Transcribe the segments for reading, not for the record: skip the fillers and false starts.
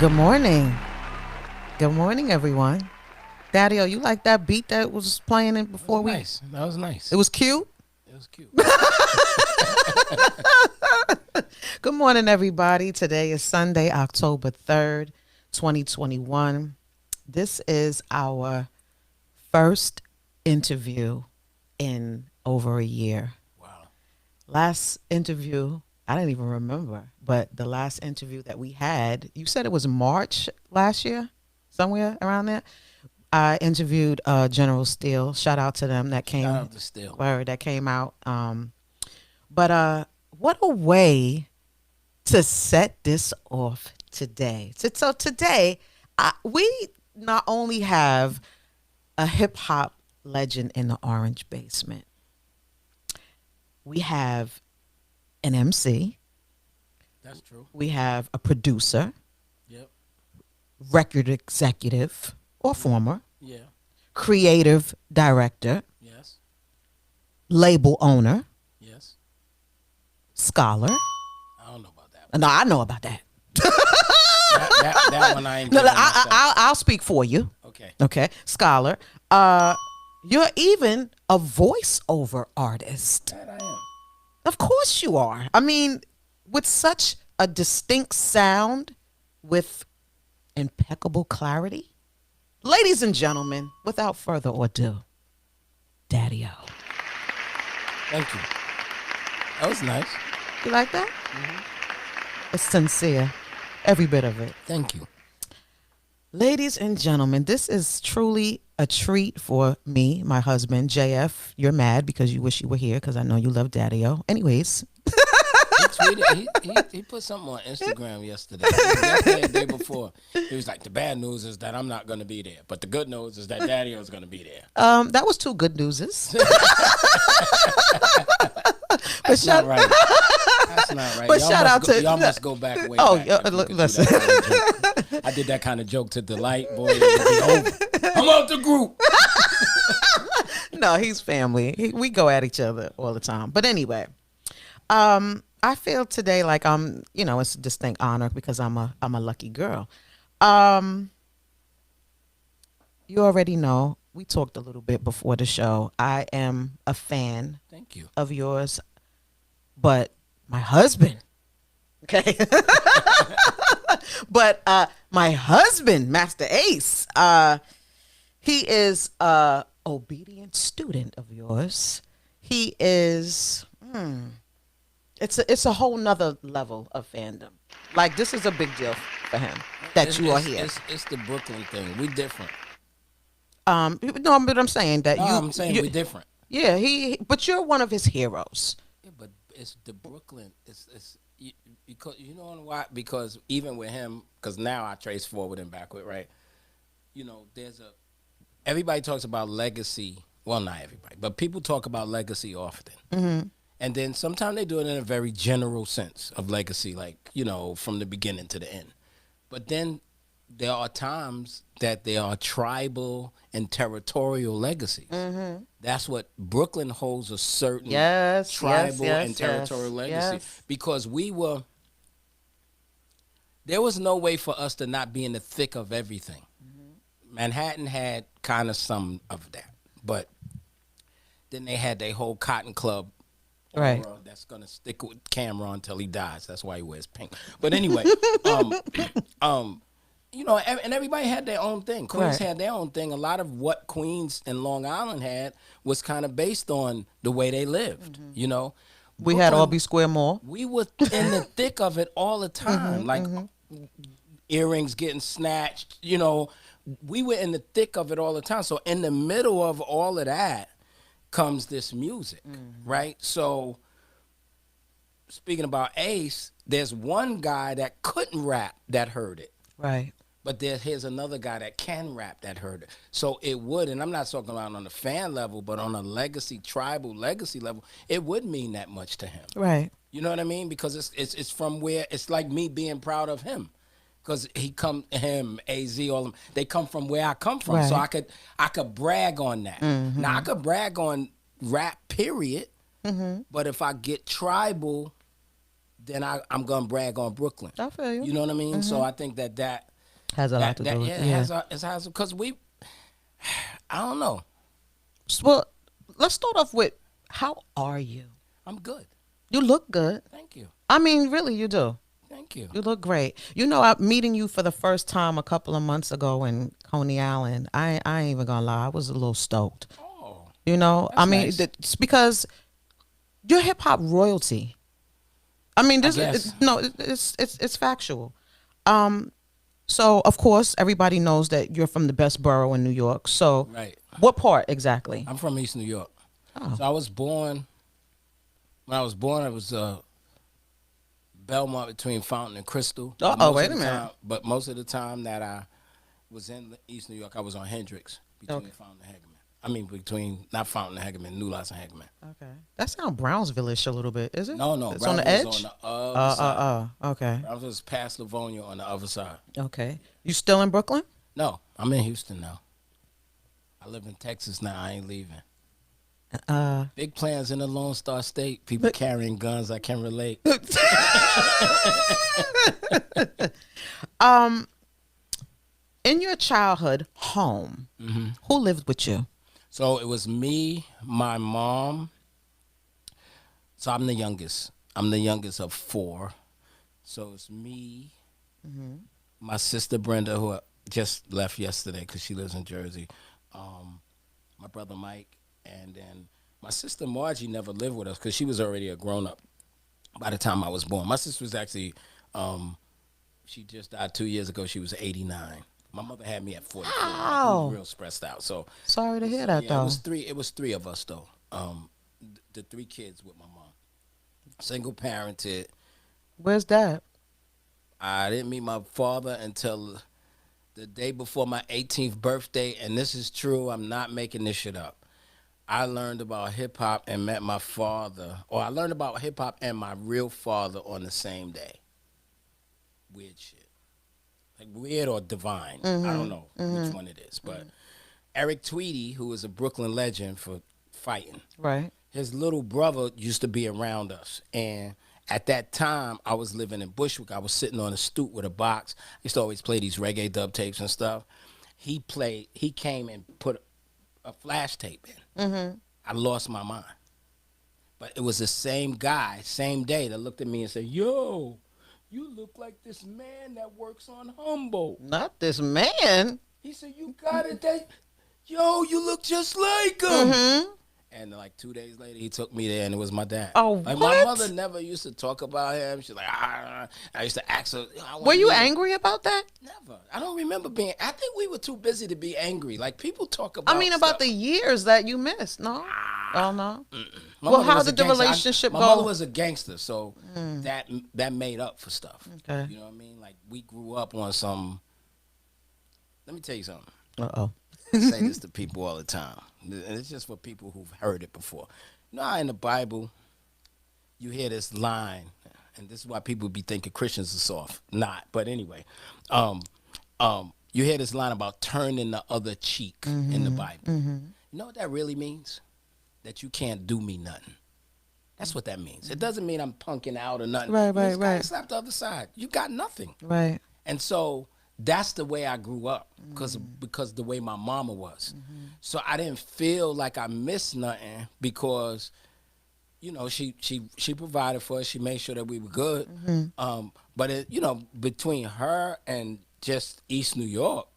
Good morning. Good morning, everyone. Daddy-O, you like that beat that was playing in before we? Nice. That was nice. It was cute? It was cute. Good morning, everybody. Today is Sunday, October 3rd, 2021. This is our first interview in over a year. Wow. Last interview, I didn't even remember, but the last interview that we had, you said it was March last year, somewhere around there. I interviewed General Steele. Shout out to them that came. Shout out to Steele. Word that came out. But what a way to set this off today. So today, we not only have a hip hop legend in the Orange Basement, we have an MC. That's true. We have a producer. Yep. Record executive or former. Yeah. Creative director. Yes. Label owner. Yes. Scholar. I don't know about that one. No, I know about that. that one I ain't. No, I'll speak for you. Okay. Okay. Scholar. You're even a voiceover artist. That I am. Of course you are. I mean, with such a distinct sound, with impeccable clarity. Ladies and gentlemen, without further ado, Daddy-O. Thank you. That was nice. You like that? Mm-hmm. It's sincere. Every bit of it. Thank you. Ladies and gentlemen, this is truly a treat for me, my husband, JF. You're mad because you wish you were here because I know you love Daddy-O. Anyways. He tweeted, he put something on Instagram yesterday. The day before. He was like, the bad news is that I'm not going to be there. But the good news is that Daddy-O's going to be there. That was two good newses. That's not right. That's not right. But shout out to y'all must go back way Oh, back listen. I did that kind of joke to Delight, boy. It would be over. I'm out the group. No, he's family. We go at each other all the time. But anyway, I feel today like it's a distinct honor because I'm a lucky girl. You already know, we talked a little bit before the show. I am a fan Thank you. of yours, but my husband, okay? But my husband, Master Ace, he is a obedient student of yours. He is, it's a whole nother level of fandom. Like, this is a big deal for him that you are here. It's the Brooklyn thing. We different. No, but I'm saying that I'm saying we different. Yeah, but you're one of his heroes. Yeah, but it's the Brooklyn. It's because you know why? Because even with him, because now I trace forward and backward, right? You know, everybody talks about legacy. Well, not everybody, but people talk about legacy often. Mm-hmm. And then sometimes they do it in a very general sense of legacy, like, from the beginning to the end. But then there are times that there are tribal and territorial legacies. Mm-hmm. That's what Brooklyn holds, a certain tribal and territorial legacy. Yes. Because there was no way for us to not be in the thick of everything. Mm-hmm. Manhattan had kind of some of that. But then they had their whole Cotton Club right. That's going to stick with Cameron until he dies. That's why he wears pink. But anyway, and everybody had their own thing. Queens had their own thing. A lot of what Queens and Long Island had was kind of based on the way they lived, We Brooklyn, had Albee Square Mall. We were in the thick of it all the time. Earrings getting snatched, We were in the thick of it all the time. So in the middle of all of that comes this music, right? So speaking about Ace, there's one guy that couldn't rap that heard it. Right. But here's another guy that can rap that heard it. So it would, and I'm not talking about on the fan level, but on a legacy, tribal legacy level, it would mean that much to him. Right. You know what I mean? Because it's from where, it's like me being proud of him. Because him, AZ, all them, they come from where I come from. Right. So I could brag on that. Now I could brag on rap, period. But if I get tribal, then I'm gonna brag on Brooklyn. I feel you. You know what I mean? So I think that Has a lot to do with it. Yeah. it has because I don't know. Well, let's start off with, how are you? I'm good. You look good. Thank you. I mean, really, you do. Thank you. You look great. You know, I'm meeting you for the first time a couple of months ago in Coney Island. I ain't even gonna lie, I was a little stoked. Oh, You know, That's I mean, nice. it's because you're hip hop royalty. I mean, this guess. it's factual. So of course everybody knows that you're from the best borough in New York. So right. what part exactly? I'm from East New York. Oh. So I was born. When I was born, it was Belmont between Fountain and Crystal. But Oh, most wait of a the minute. time- But most of the time that I was in East New York, I was on Hendrix between Okay. Fountain and Hegeman. I mean, between not Fountain and Hegeman, New Lots and Hegeman. Okay, that sounds Brownsville-ish a little bit, is it? No, It's on the edge. Brownsville's on the other side. Okay, Brownsville's past Livonia on the other side. okay. You still in Brooklyn? No, I'm in Houston now. I live in Texas now. I ain't leaving. Big plans in the Lone Star State. People carrying guns. I can relate. In your childhood home, who lived with you? So it was me, my mom. So I'm the youngest. I'm the youngest of four. So it's me, my sister Brenda, who just left yesterday because she lives in Jersey, my brother Mike, and then my sister Margie never lived with us because she was already a grown-up by the time I was born. My sister was actually, she just died 2 years ago. She was 89. My mother had me at 44. She Wow. was real stressed out. So Sorry to hear that, yeah, though. it was three of us though. The three kids with my mom. Single parented. Where's that? I didn't meet my father until the day before my 18th birthday, and this is true. I'm not making this shit up. I learned about hip hop and met my father, or I learned about hip hop and my real father on the same day. Weird shit. Like weird or divine. I don't know which one it is. But Eric Tweedy, who is a Brooklyn legend for fighting, Right. his little brother used to be around us. And at that time, I was living in Bushwick. I was sitting on a stoop with a box. I used to always play these reggae dub tapes and stuff. He came and put a flash tape in. I lost my mind. But it was the same guy, same day, that looked at me and said, "Yo, you look like this man that works on Humboldt." Not this man. He said, "You got it, yo, you look just like him." And like 2 days later, he took me there, and it was my dad. Oh, like what? my mother never used to talk about him. She's like, I used to ask her. I wanna Were you meet him." angry about that? Never. I don't remember being. I think we were too busy to be angry. Like people talk about. I mean, about the years that you missed. No. Oh no. My Well, mother how was a did the gangster. relationship my go? mother was a gangster, so that made up for stuff. Okay. You know what I mean? Like we grew up on some. Let me tell you something. Uh-oh. I say this to people all the time, and it's just for people who've heard it before. You know how in the Bible, you hear this line, and this is why people be thinking Christians are soft. Not, but anyway, you hear this line about turning the other cheek in the Bible. You know what that really means? That you can't do me nothing. That's what that means. It doesn't mean I'm punking out or nothing. Right, It means, right, "Guy, right. slap the other side. You got nothing." Right. And so that's the way I grew up because the way my mama was. So I didn't feel like I missed nothing because, you know, she provided for us. She made sure that we were good. But it, you know, between her and just East New York,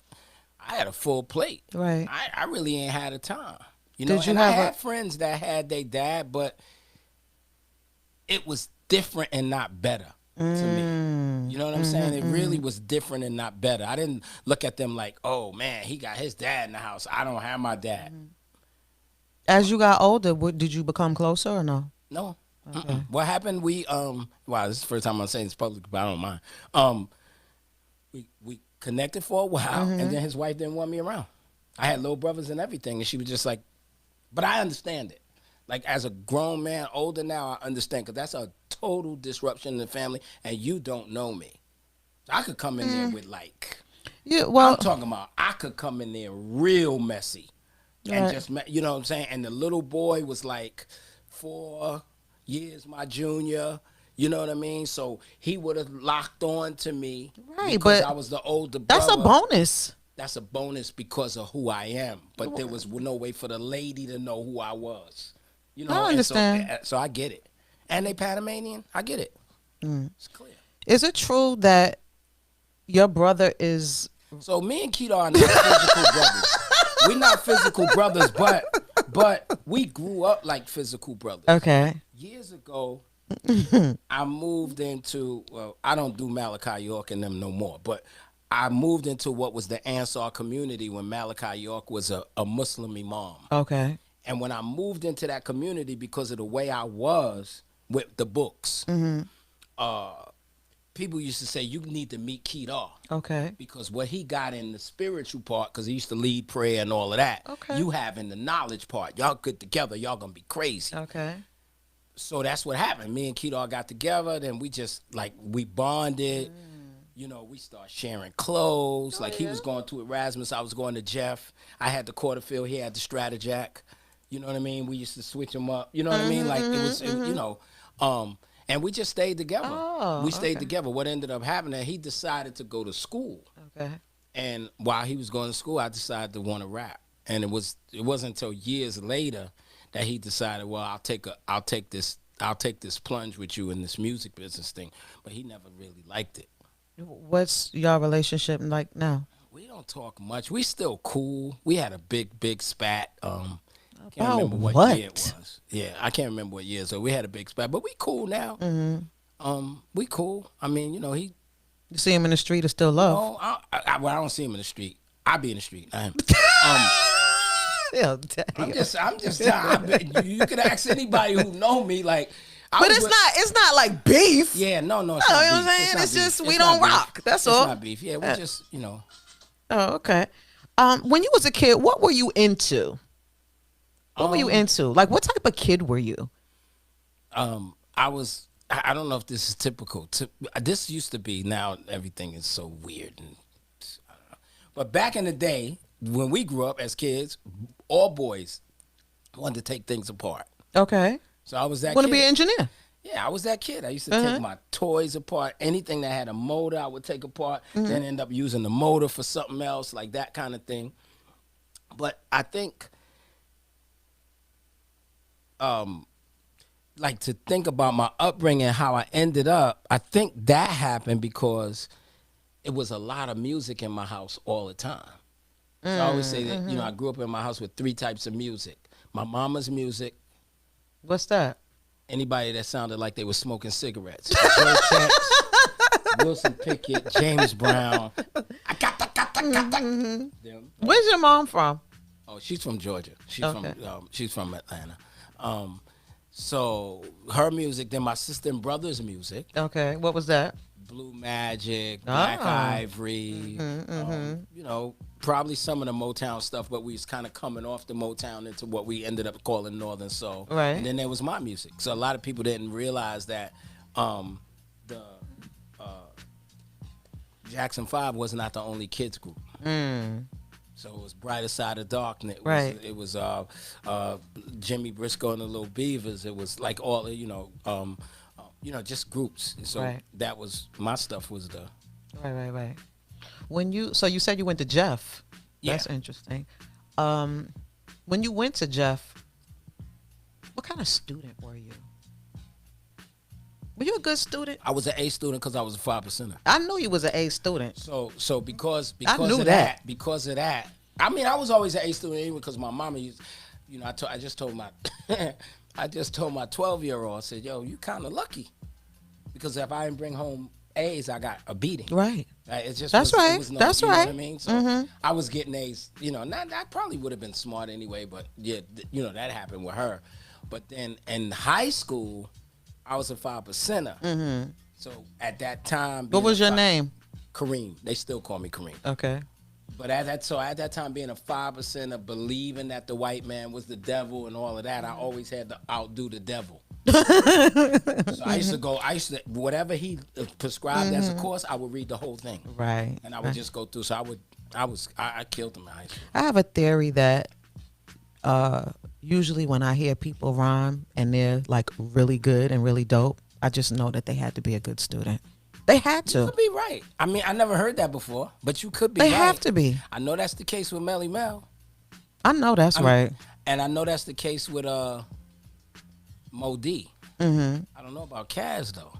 I had a full plate. Right. I really ain't had a time. You know, Did you and I have had friends that had their dad, but it was different and not better to me. You know what I'm saying? It really was different and not better. I didn't look at them like, "Oh man, he got his dad in the house. I don't have my dad." As you got older, did you become closer or no? No, Okay. What happened? Wow, this is the first time I'm saying this public, but I don't mind. Um, we connected for a while, and then his wife didn't want me around. I had little brothers and everything, and she was just like, but I understand it. Like as a grown man, older now, I understand because that's a total disruption in the family, and you don't know me. So I could come in there with like, Yeah. I'm Well. talking about, I could come in there real messy, and Right. just you know what I'm saying. And the little boy was like 4 years my junior. You know what I mean? So he would have locked on to me Right. because But I was the older that's a brother. bonus. That's a bonus because of who I am. But there was no way for the lady to know who I was. You know, I and so understand. I get it. And they Panamanian, I get it. It's clear. Is it true that your brother is So me and Keto are not physical brothers. We're not physical brothers, but we grew up like physical brothers. okay? Years ago, I moved into, well, I don't do Malachi York and them no more, but I moved into what was the Ansar community when Malachi York was a Muslim imam. Okay. And when I moved into that community because of the way I was with the books, people used to say, you need to meet Keita. Okay. Because what he got in the spiritual part, because he used to lead prayer and all of that, Okay. you have in the knowledge part. Y'all get together, y'all gonna be crazy. Okay. So that's what happened. Me and Keto got together, then we just like we bonded. You know, we start sharing clothes. Like he was going to Erasmus, I was going to Jeff. I had the Quarterfield, he had the Stratajack. You know what I mean? We used to switch them up. You know what I mean? Like you know, and we just stayed together. Oh, We stayed okay. together. What ended up happening? He decided to go to school, Okay. and while he was going to school, I decided to want to rap. And it wasn't until years later that he decided, well, I'll take this plunge with you in this music business thing. But he never really liked it. What's your relationship like now? We don't talk much. We still cool. We had a big spat. Can't About remember what year it was. Yeah, I can't remember what year. So we had a big spat, but we cool now. We cool. I mean, you know, he. You see him in the street, it's still love. Oh, well, I don't see him in the street. I be in the street. I am. Yeah, I'm just. You could ask anybody who know me. Like, but it's not like beef. Yeah, no, No, it's you not know what I'm beef. saying? not It's beef. just we It's don't not beef. rock. That's It's all. not beef. Yeah, we just, you know. Oh, okay. When you was a kid, what were you into? What were you into? Like, what type of kid were you? I don't know if this is typical. This used to be. Now everything is so weird. And I don't know. But back in the day, when we grew up as kids, all boys wanted to take things apart. Okay. So I was that Want kid. to be an engineer? Yeah, I was that kid. I used to take my toys apart. Anything that had a motor, I would take apart. Then end up using the motor for something else, like that kind of thing. But I think, like to think about my upbringing, how I ended up, I think that happened because it was a lot of music in my house all the time. So I always say that, you know, I grew up in my house with 3 types of music. My mama's music, What's that? anybody that sounded like they were smoking cigarettes. Joe Tex, Wilson Pickett, James Brown. Them. Where's your mom from? Oh, she's from Georgia. Okay. She's from Atlanta. So her music, then my sister and brother's music. Okay. What was that? Blue Magic, Black Ivory, you know, probably some of the Motown stuff, but we was kind of coming off the Motown into what we ended up calling Northern Soul. Right. And then there was my music. So a lot of people didn't realize that the Jackson 5 was not the only kids group. So it was Brighter Side of Darkness. Right. It was Jimmy Briscoe and the Little Beavers. It was like all, just groups. So Right. that was, my stuff was the. Right. So you said you went to Jeff. Yeah. That's interesting. When you went to Jeff, what kind of student were you? Were you a good student? I was an A student because I was a 5%er. I knew you was an A student. So because I knew of that. because of that, I mean, I was always an A student anyway because my mama used, you know, I just told my 12-year-old, I said, yo, you kind of lucky because if I didn't bring home A's, I got a beating. Right. It just That's was, right. It was no, That's you know right. what I mean? So I was getting A's. You know, not I probably would have been smart anyway, but yeah, you know that happened with her. But then in high school, I was a 5%er. Mm-hmm. So at that time, What being was a your fi- name? Kareem. They still call me Kareem. Okay. But at that time, being a 5%er, believing that the white man was the devil and all of that, I always had to outdo the devil. So whatever he prescribed as a course, I would read the whole thing. Right. And I would just go through. So I killed him in high school. I have a theory that usually when I hear people rhyme and they're like really good and really dope, I just know that they had to be a good student. They had You to. could be right. I mean, I never heard that before, but you could be They right. have to be. I know that's the case with Melly Mel. I know that's right. And I know that's the case with Mo D. Mm-hmm. I don't know about Kaz though.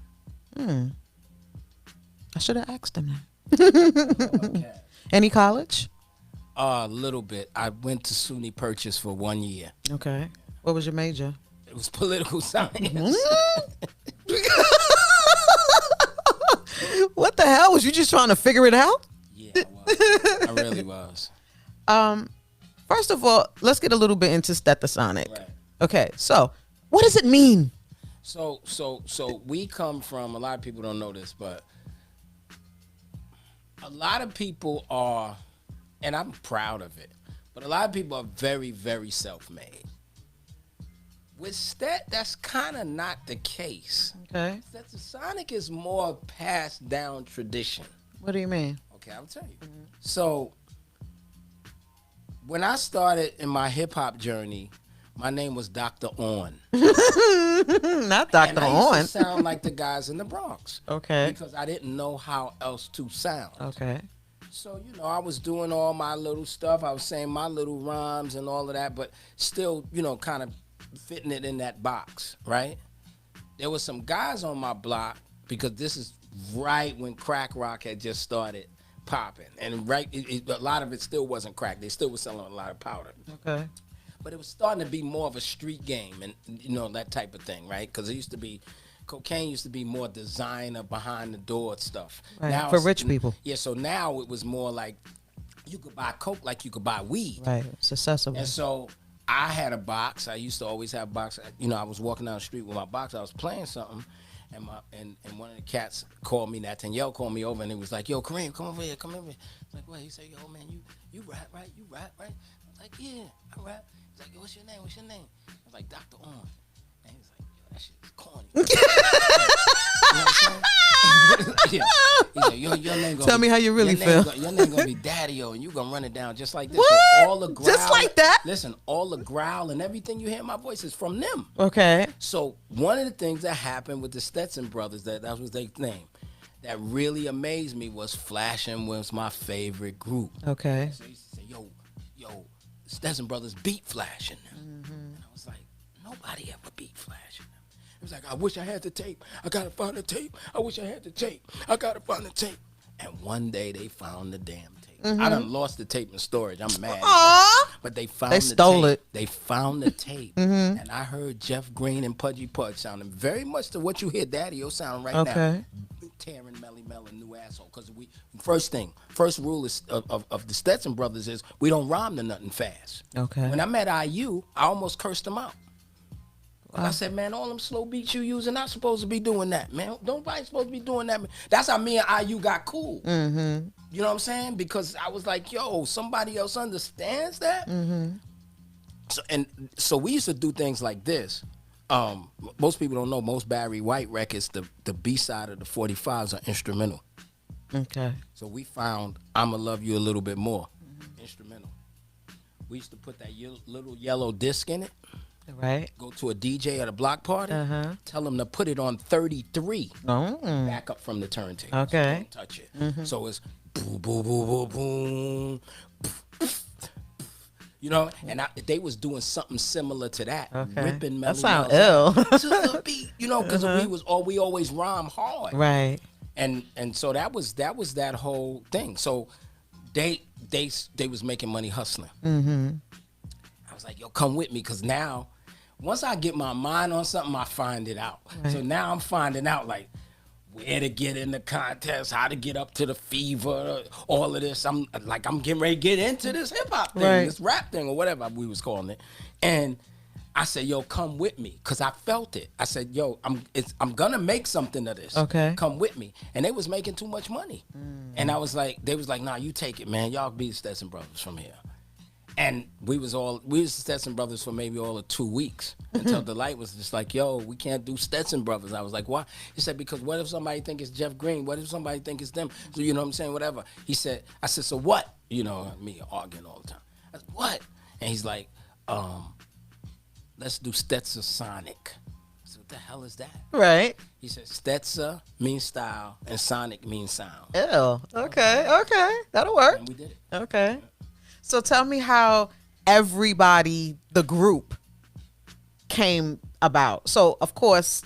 I should have asked him that. I don't know about Kaz. Any college? A little bit. I went to SUNY Purchase for 1 year. Okay. What was your major? It was political science. What the hell? Was you just trying to figure it out? Yeah, I was. I really was. First of all, let's get a little bit into Stetsasonic. Right. Okay, so what does it mean? So we come from, a lot of people don't know this, but a lot of people are, and I'm proud of it, but a lot of people are very, very self-made. With Stet, that's kind of not the case. Okay. Stetsasonic is more passed down tradition. What do you mean? Okay, I'll tell you. So when I started in my hip hop journey, my name was Dr. On. Not Dr. And I used On. to sound like the guys in the Bronx. Okay. Because I didn't know how else to sound. Okay. So, I was doing all my little stuff. I was saying my little rhymes and all of that, but still, kind of fitting it in that box, right? There was some guys on my block, because this is right when crack rock had just started popping. And a lot of it still wasn't crack. They still were selling a lot of powder. Okay. But it was starting to be more of a street game and, that type of thing, right? Because cocaine used to be more designer, behind the door stuff. Right. Now For rich people. Yeah, so now it was more like you could buy coke like you could buy weed. Right. It's accessible. And so I had a box. I used to always have a box. I was walking down the street with my box. I was playing something. And one of the cats called me, Nathaniel called me over, and he was like, "Yo, Kareem, come over here, come over here." I was like, "What?" He said, "Yo, man, you rap, right? You rap, right?" I was like, "Yeah, I rap." He's like, "Yo, what's your name? What's your name?" I was like, "Dr. On." And he was like, "Yo, that shit is corny." You know what I'm saying? Yeah. He said, your name gonna Tell me how you really feel. Your name gonna be Daddy-O, and you gonna run it down just like this. What? So all the growl, Just like that? Listen, all the growl and everything you hear in my voice is from them. Okay. So one of the things that happened with the Stetson brothers, that was their name, that really amazed me was Flashing was my favorite group. Okay. So he used to say, yo, Stetson brothers beat Flashing. And I was like, nobody ever beat Flashing. He was like, I wish I had the tape. I gotta find the tape. I wish I had the tape. I gotta find the tape. And one day they found the damn tape. I done lost the tape in storage. I'm mad. Aww. But they found They the stole tape. it. They found the tape. And I heard Jeff Green and Pudgy Pudge sounding very much to what you hear Daddy-O sound right Okay. now. Tearing Melly Mel a new asshole. Because first rule is of the Stetson brothers is we don't rhyme to nothing fast. Okay. When I met IU, I almost cursed him out. I said, man, all them slow beats you using, not supposed to be doing that, man. Nobody supposed to be doing that, man. That's how me and IU got cool. Mm-hmm. You know what I'm saying? Because I was like, yo, somebody else understands that? Mm-hmm. So we used to do things like this. Most people don't know, most Barry White records, the B-side of the 45s are instrumental. Okay. So we found I'ma Love You a Little Bit More, instrumental. We used to put that little yellow disc in it. Right. Go to a DJ at a block party, Uh-huh. tell them to put it on 33, Oh. back up from the turntable. Okay. Don't touch it. So it's boom, boom, boom, boom, boom. And they was doing something similar to that. Okay. Ripping That Melly sound Mel's ill. to the beat, because we always rhyme hard. Right. And so that was that whole thing. So they was making money hustling. Mm-hmm. I was like, yo, come with me, because now, once I get my mind on something, I find it out. Right. So now I'm finding out, like, where to get in the contest, how to get up to the fever, all of this. I'm getting ready to get into this hip hop thing, Right. this rap thing, or whatever we was calling it. And I said, yo, come with me, because I felt it. I said, yo, I'm gonna make something of this. Okay. Come with me. And they was making too much money. And I was like, they was like, nah, you take it, man. Y'all be the Stetson Brothers from here. And we was the Stetson Brothers for maybe all of 2 weeks until Delight was just like, yo, we can't do Stetson Brothers. I was like, why? He said, because what if somebody think it's Jeff Green? What if somebody think it's them? So, you know what I'm saying? Whatever. I said, so what? You know, me arguing all the time. I said, what? And he's like, let's do Stetsasonic. I said, what the hell is that? Right. He said, Stetsa means style and Sonic means sound. Ew. Okay. That'll work. And we did it. Okay. So tell me how everybody, the group, came about. So, of course,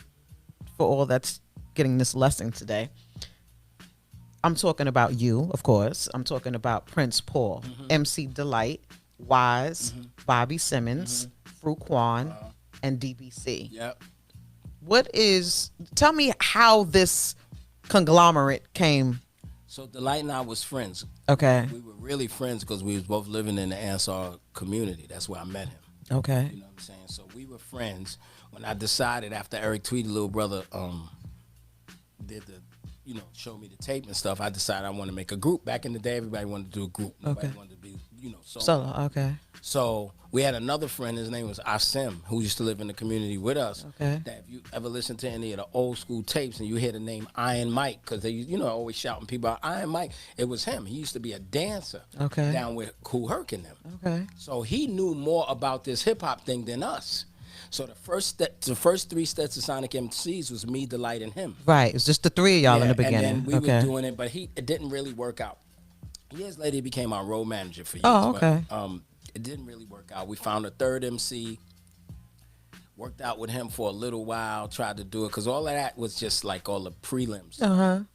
for all that's getting this lesson today, I'm talking about you, of course. I'm talking about Prince Paul, MC Delight, Wise, Bobby Simmons, Fruquan, and DBC. Yep. Tell me how this conglomerate came. So Delight and I was friends. Okay. We were really friends because we was both living in the Ansar community. That's where I met him. Okay. You know what I'm saying? So we were friends when I decided after Eric Tweedy, little brother, showed me the tape and stuff. I decided I want to make a group. Back in the day, everybody wanted to do a group. Nobody wanted to be, solo. Solo. Okay. So we had another friend. His name was Asim, who used to live in the community with us. Okay. That if you ever listen to any of the old school tapes and you hear the name Iron Mike, because they, always shouting people out, Iron Mike, it was him. He used to be a dancer. Okay. Down with Kool Herc and them. Okay. So he knew more about this hip hop thing than us. So the first three Stetsasonic MCs was me, Delight, and him. Right. It's just the three of y'all in the beginning. And then we were doing it, but it didn't really work out. Years later, he became our road manager for years. Oh, okay. But, it didn't really work out. We found a third MC, worked out with him for a little while, tried to do it, because all of that was just like all the prelims. Then,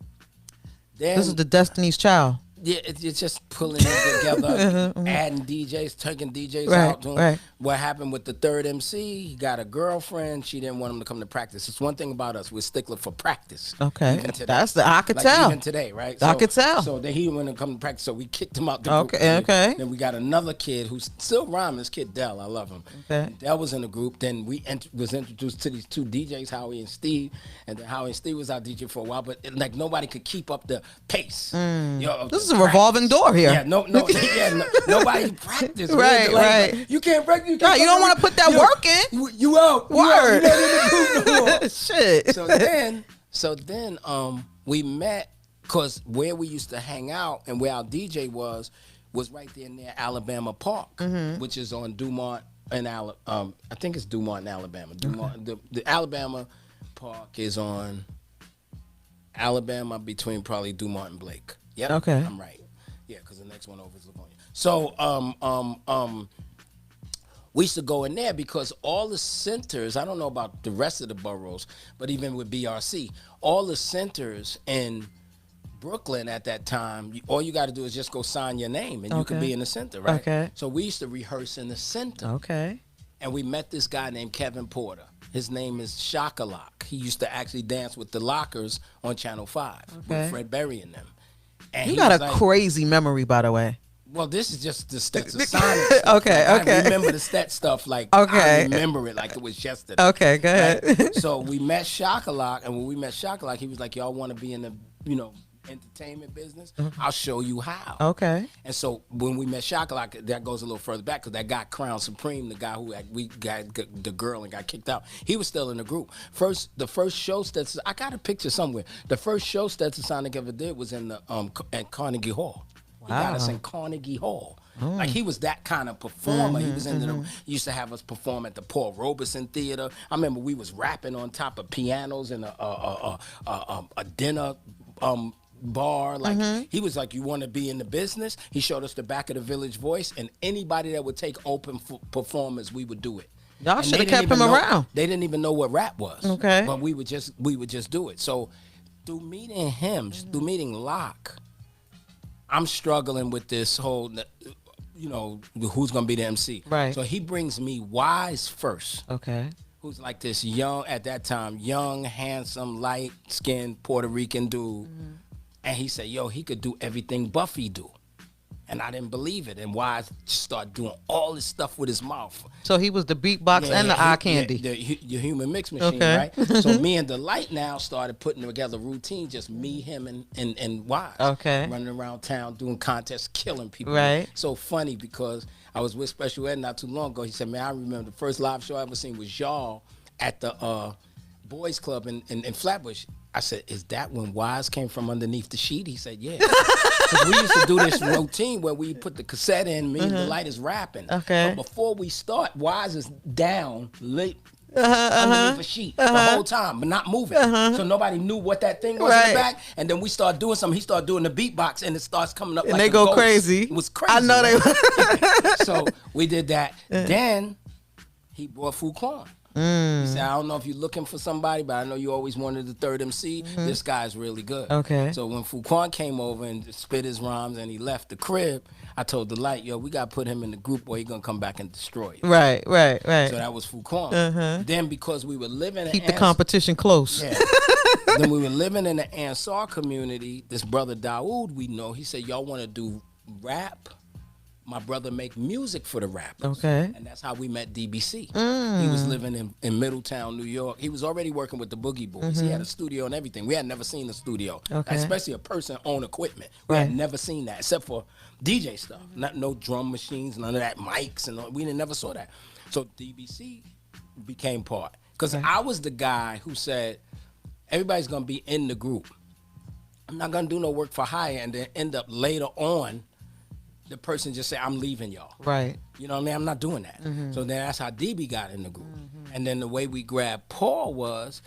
Then, this is the Destiny's Child. yeah, it's just pulling it together, adding DJs, taking DJs out. Doing what happened with the third MC, he got a girlfriend. She didn't want him to come to practice. It's one thing about us, we're stickler for practice. Okay. Even today. I could tell. Even today, right? I could tell. So then he didn't want to come to practice, so we kicked him out the group. Okay. Then we got another kid who's still rhyming, this kid Dell, I love him. Okay. Dell was in the group. Then we was introduced to these two DJs, Howie and Steve. And then Howie and Steve was our DJ for a while, but nobody could keep up the pace. This is a revolving door here. Yeah, nobody practiced. Right. You can't practice. You don't want to put that work in. You out. Word. You not in the group no more. Shit. So then, we met because where we used to hang out and where our DJ was right there near Alabama Park, which is on Dumont and I think it's Dumont in Alabama. Dumont, the Alabama Park is on Alabama between probably Dumont and Blake. Yep. Okay. I'm right. Yeah, because the next one over is Livonia. So, we used to go in there because all the centers, I don't know about the rest of the boroughs, but even with BRC, all the centers in Brooklyn at that time, all you got to do is just go sign your name and you could be in the center, right? Okay. So we used to rehearse in the center. Okay. And we met this guy named Kevin Porter. His name is Shock-a-Lock. He used to actually dance with the Lockers on Channel 5 with Fred Berry and them. And you got a crazy memory, by the way. Well, this is just the Stetsasonic stuff. Okay. I remember the Stet stuff I remember it like it was yesterday. Okay, go ahead. Right? So we met Shock-a-Lock, and when we met Shock-a-Lock, he was like, y'all want to be in the, entertainment business? I'll show you how. Okay. And so when we met Shock-a-Lock, that goes a little further back because that guy Crown Supreme, the guy who we got the girl and got kicked out, he was still in the group. The first show I got a picture somewhere. The first show Stetsasonic ever did was in the at Carnegie Hall. He got us in Carnegie Hall. Like he was that kind of performer. He was he used to have us perform at the Paul Robeson Theater. I remember we was rapping on top of pianos in a dinner bar. Like he was like, you want to be in the business? He showed us the back of the Village Voice, and anybody that would take open performers, we would do it. Y'all should have kept him around. They didn't even know what rap was. Okay. But we would just do it. So through meeting him, through meeting Locke, I'm struggling with this whole, who's gonna be the MC. Right. So he brings me Wise first. Okay. Who's like this at that time, young, handsome, light-skinned Puerto Rican dude. And he said, yo, he could do everything Buffy do. And I didn't believe it. And Wise started doing all this stuff with his mouth. So he was the beatbox and the eye candy. Your human mix machine, Okay. right? So me and Delight now started putting together routine, just me, him, and Wise. Okay. Running around town, doing contests, killing people. Right. So funny because I was with Special Ed not too long ago. He said, man, I remember the first live show I ever seen was y'all at the Boys Club in Flatbush. I said, is that when Wise came from underneath the sheet? He said, yeah. Because we used to do this routine where we put the cassette in, me and Delight is rapping. Okay. But before we start, Wise is down, underneath a sheet the whole time, but not moving. So nobody knew what that thing was in the back. And then we start doing something. He started doing the beatbox, and it starts coming up And like they a go ghost. crazy. It was crazy. I know right? So we did that. Then he brought Fuquan. He said, I don't know if you're looking for somebody, but I know you always wanted the third MC. This guy's really good. Okay. So when Fuquan came over and spit his rhymes and he left the crib, I told Delight, yo, we got to put him in the group or he's going to come back and destroy it. Right. So that was Fuquan. Then because we were living in Keep the competition close. Yeah. Then we were living in the Ansar community. This brother Dawood, we know, he said, y'all want to do rap? My brother make music for the rappers. Okay. And that's how we met DBC. He was living in Middletown, New York. He was already working with the Boogie Boys. He had a studio and everything. We had never seen a studio, Okay. especially a person own equipment. We Right. had never seen that except for DJ stuff. No drum machines, none of that, mics, and all. We never saw that. So DBC became part. Because I was the guy who said, everybody's going to be in the group. I'm not going to do no work for hire and then end up later on the person just say, I'm leaving y'all. Right. You know what I mean? I'm not doing that. So then that's how DB got in the group. And then the way we grabbed Paul was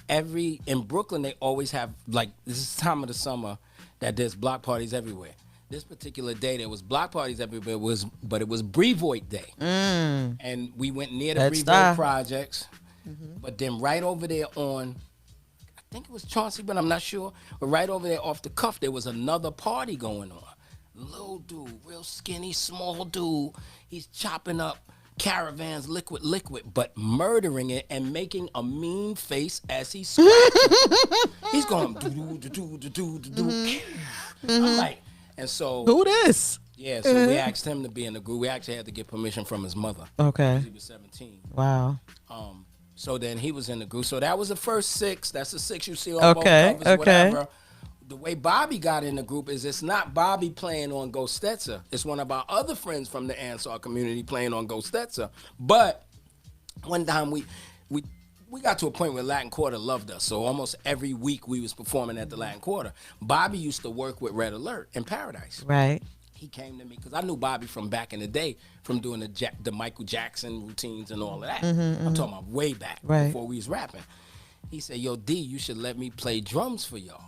in Brooklyn, they always have, like, this is the time of the summer that there's block parties everywhere. This particular day, there was block parties everywhere, but it was Brevoort Day. And we went near the Brevoort projects. But then right over there on, I think it was Chauncey, but I'm not sure. But right over there off the cuff, there was another party going on. Little dude, real skinny, small dude. He's chopping up Caravans liquid, but murdering it and making a mean face as he's scratching. He's going do. I'm like, and so Who this? yeah, so we asked him to be in the group. We actually had to get permission from his mother. Okay. He was 17. Wow. So then he was in the group. So that was the first 6. That's the 6 you see on both Okay, covers, okay. whatever. The way Bobby got in the group is it's not Bobby playing on Go Stetsa. It's one of our other friends from the Ansar community playing on Go Stetsa. But one time we got to a point where Latin Quarter loved us. So almost every week we was performing at the Latin Quarter. Bobby used to work with Red Alert in Paradise. Right. He came to me because I knew Bobby from back in the day from doing the Michael Jackson routines and all of that. I'm talking about way back before we was rapping. He said, yo, D, you should let me play drums for y'all.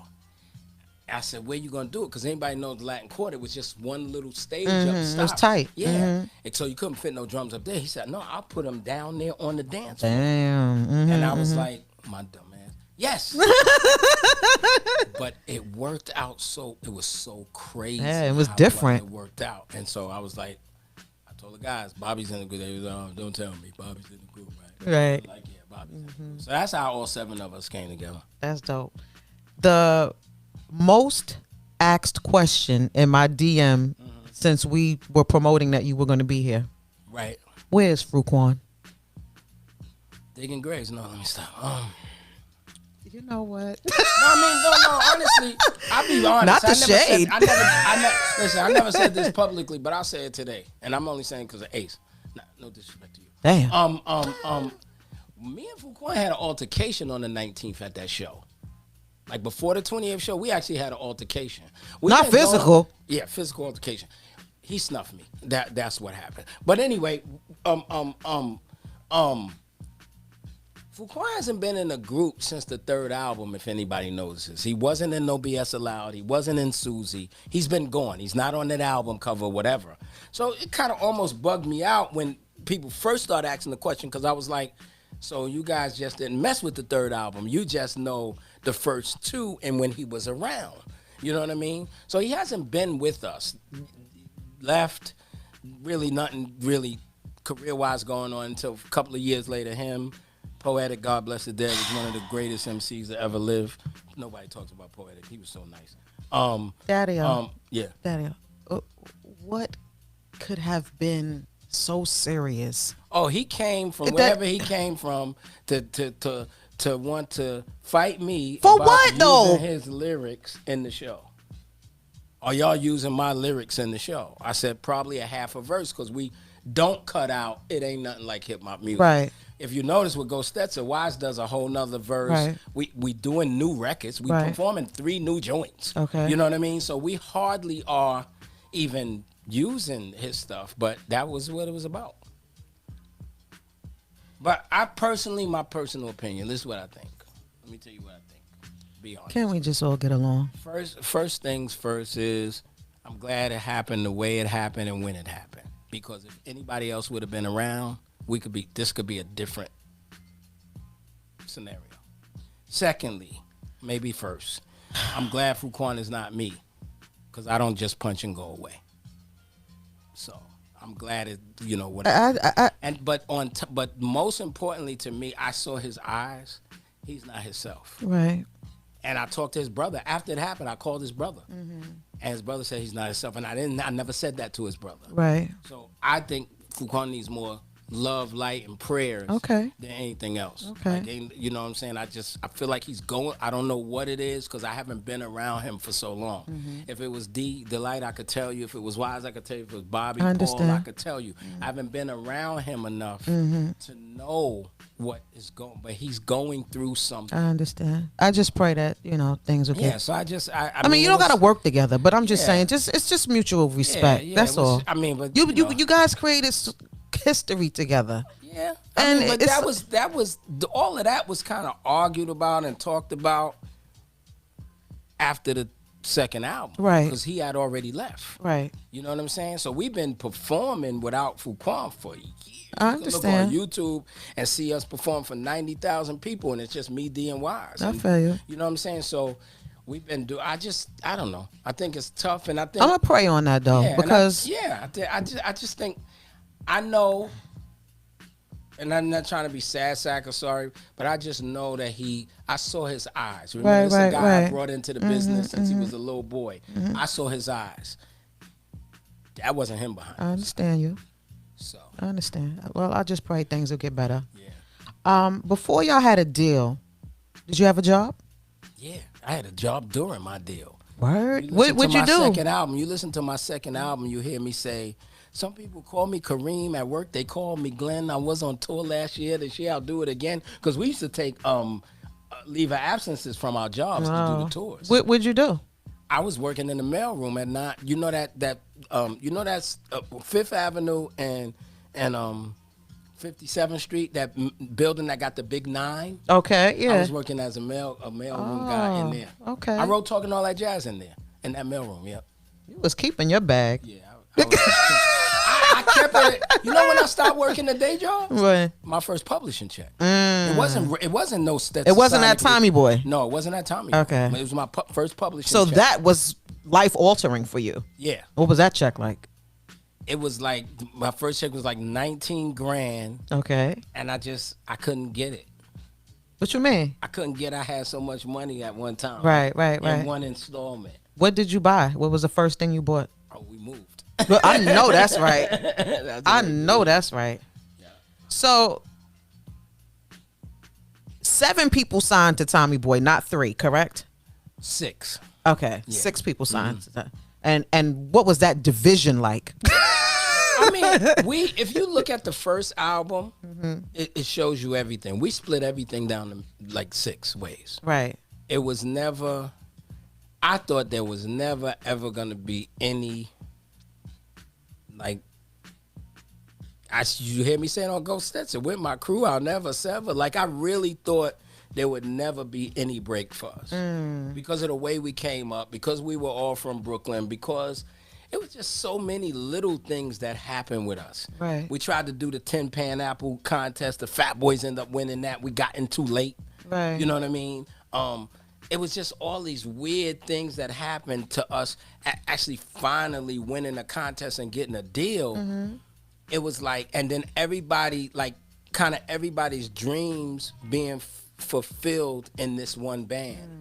I said, where you going to do it? Because anybody knows the Latin Quarter was just one little stage up top. It was tight. Yeah. And so you couldn't fit no drums up there. He said, no, I'll put them down there on the dance floor. Damn. And I was like, my dumb ass, yes. But it worked out it was so crazy. Yeah, it was how different. well it worked out. And so I was like, I told the guys, Bobby's in the group. They was, don't tell me, Bobby's in the group, right? Right. Like, yeah, Bobby's in the group. So that's how all 7 of us came together. That's dope. The most asked question in my DM since we were promoting that you were going to be here. Right. Where's Fuquan? Digging graves. No, let me stop. You know what? No, honestly, I'll be honest. Not the shade. Listen, I never said this publicly, but I'll say it today. And I'm only saying because of Ace. No disrespect to you. Damn. Me and Fuquan had an altercation on the 19th at that show. Like before the 28th show, we actually had an altercation. Not physical. Yeah, physical altercation. He snuffed me. That's what happened. But anyway, Fuquan hasn't been in a group since the 3rd album, if anybody notices. He wasn't in No BS Allowed. He wasn't in Susie. He's been gone. He's not on that album cover, whatever. So it kind of almost bugged me out when people first started asking the question, because I was like, so you guys just didn't mess with the 3rd album. You just know the first 2 and when he was around. You know what I mean? So he hasn't been with us. Left, really nothing really career-wise going on until a couple of years later. Him, Poetic, God Bless the Dead, was one of the greatest MCs that ever lived. Nobody talks about Poetic. He was so nice. Daddy. Yeah. Daddy. what could have been so serious? Oh, he came from That wherever he came from to want to fight me for about what using though? his lyrics in the show. Are y'all using my lyrics in the show? I said probably a half a verse because we don't cut out. It ain't nothing like hip hop music. Right. If you notice with Ghost Stetson, Wise does a whole nother verse. Right. We doing new records. We Right. performing 3 new joints. Okay. You know what I mean? So we hardly are even using his stuff, but that was what it was about. But I personally, my personal opinion, this is what I think. Let me tell you what I think. Be honest. Can't we just all get along? First things first is I'm glad it happened the way it happened and when it happened. Because if anybody else would have been around, this could be a different scenario. Secondly, maybe first, I'm glad Fuquan is not me. Because I don't just punch and go away. So I'm glad it, but most importantly to me, I saw his eyes. He's not himself. Right. And I talked to his brother. After it happened, I called his brother. And his brother said he's not himself. And I never said that to his brother. Right. So I think Fuquan needs more love, light, and prayers Okay. than anything else. Okay. Like, you know what I'm saying? I feel like he's going. I don't know what it is because I haven't been around him for so long. If it was Delight, I could tell you. If it was Wise, I could tell you. If it was Bobby, I Paul, understand. I could tell you. I haven't been around him enough to know what is going. But he's going through something. I understand. I just pray that things will get. Yeah, so I mean, you don't got to work together, but I'm just saying, it's just mutual respect. Yeah, That's all. I mean, but You guys created history together. Yeah, And but all of that was kind of argued about and talked about after the second album, Right? Because he had already left, Right. You know what I'm saying? So we've been performing without Fuquan for years. I You can understand. look on YouTube and see us perform for 90,000 people, and it's just me, D, and Wise. I feel you. You know what I'm saying? So we've been I don't know. I think it's tough, and I think I'm gonna pray on that though, yeah, because I just think I know, and I'm not trying to be sad sack or sorry, but I just know that I saw his eyes. Remember, this is a guy I brought into the business since he was a little boy. I saw his eyes. That wasn't him behind. I understand you. So I understand. Well, I just pray things will get better. yeah, Before y'all had a deal, did you have a job? yeah, I had a job during my deal. Word. What'd you do? Second album. You listen to my second album, you hear me say, some people call me Kareem at work. They call me Glenn. I was on tour last year. This year I'll do it again. Because we used to take leave of absences from our jobs to do the tours. What'd you do? I was working in the mailroom at night. You know that's Fifth Avenue and 57th Street, that building that got the big 9. Okay, I yeah. was working as a mailroom guy in there. Okay. I wrote Talking All That Jazz in there, in that mailroom, yep. You was keeping your bag. Yeah, I kept it. You know when I stopped working the day job? What? My first publishing check. It wasn't no Stetsasonic. It wasn't that Tommy Boy. No, it wasn't that Tommy. Okay. Boy. It was my first publishing. So check. that was life altering for you. Yeah. What was that check like? It was like my first check was like 19 grand, Okay. and I couldn't get it. What you mean? I had so much money at one time. Right. In one installment. What did you buy? What was the first thing you bought? Oh, we moved. Well, I know that's right. I what we know did. that's right. Yeah. So 7 people signed to Tommy Boy, not 3, correct? 6. Okay, Yeah. 6 people signed to that. And what was that division like? I mean, if you look at the first album, it shows you everything. We split everything down to like 6 ways. Right. It was never, I thought there was never ever going to be any, like, you hear me saying on Ghost Stetson, with my crew, I'll never sever. Like, I really thought there would never be any break for us because of the way we came up, because we were all from Brooklyn, because it was just so many little things that happened with us. Right. We tried to do the 10 pan apple contest. The Fat Boys ended up winning that. We got in too late. Right. You know what I mean? It was just all these weird things that happened to us actually finally winning a contest and getting a deal. It was like, and then everybody, like, kind of everybody's dreams being fulfilled in this one band.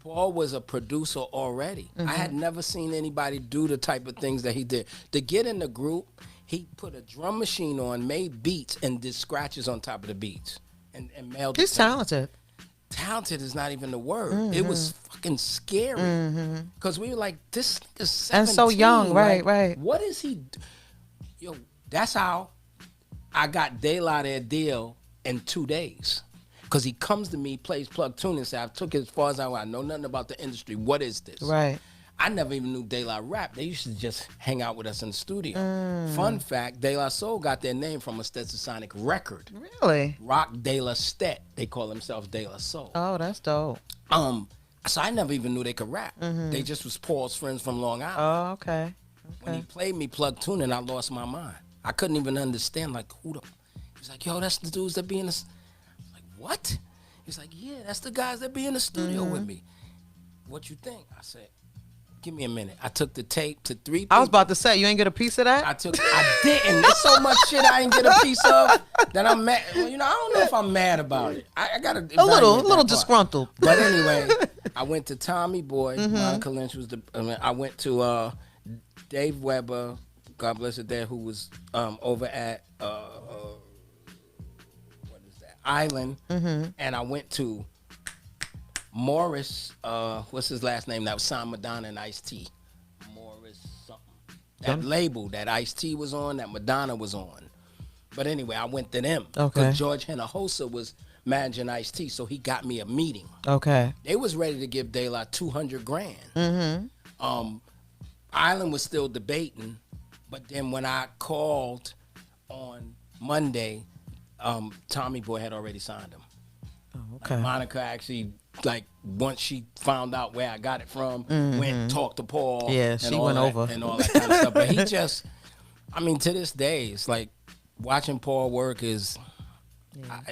Paul was a producer already. I had never seen anybody do the type of things that he did. To get in the group, he put a drum machine on, made beats, and did scratches on top of the beats. And mailed He's it to me. talented. Talented is not even the word. It was fucking scary. Because we were like, this nigga's 17. And so young, right, like, right. What is he? Yo, that's how I got De La their deal in 2 days. Because he comes to me, plays plug tune, and says, I took it as far as I want. I know nothing about the industry. What is this? Right. I never even knew De La rap. They used to just hang out with us in the studio. Fun fact, De La Soul got their name from a Stetsasonic record. Really? Rock De La Stet. They call themselves De La Soul. Oh, that's dope. So I never even knew they could rap. They just was Paul's friends from Long Island. Oh, okay. When he played me plug tuning, I lost my mind. I couldn't even understand, like, who the... He's like, yo, that's the dudes that be in the... I was like, what? He's like, yeah, that's the guys that be in the studio with me. What you think? I said, give me a minute. I took the tape to 3 people. I was about to say, you ain't get a piece of that? I didn't. There's so much shit I ain't get a piece of that I'm mad. Well, I don't know if I'm mad about it. I got to a little disgruntled. But anyway, I went to Tommy Boy. Monica Lynch was I went to Dave Weber, God bless it there, who was over at what is that, Island. And I went to Morris, what's his last name? That was signed Madonna and Ice-T. Morris something. That label that Ice-T was on, that Madonna was on. But anyway, I went to them. Okay. Because George Hinojosa was managing Ice-T, so he got me a meeting. Okay. They was ready to give De La $200,000. Island was still debating, but then when I called on Monday, Tommy Boy had already signed him. Oh, okay. Monica actually, like, once she found out where I got it from, went and talked to Paul. Yeah, and she all went that, over. and all that kind of stuff. But he just, I mean, to this day, it's like watching Paul work is,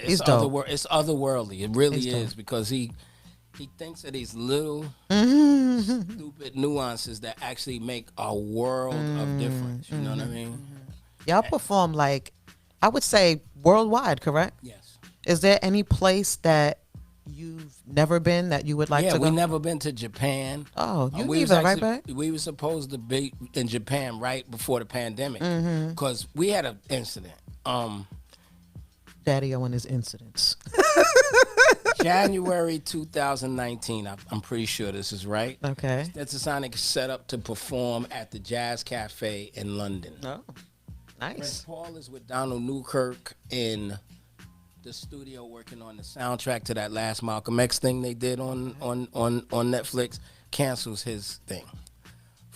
He's dope. It's otherworldly. It really He's is dope. because he thinks of these little stupid nuances that actually make a world of difference. You know what I mean? Y'all perform, like, I would say worldwide, correct? Yes. Is there any place that you've never been that you would like to go? Yeah, we never been to Japan. Oh, you we was neither, right, actually- babe? We were supposed to be in Japan right before the pandemic because we had an incident. Daddy-O and his incidents. January 2019, I'm pretty sure this is right. Okay. Stetsasonic set up to perform at the Jazz Cafe in London. Oh, Prince nice. Paul is with Donald Newkirk in the studio working on the soundtrack to that last Malcolm X thing they did on Netflix. Cancels his thing.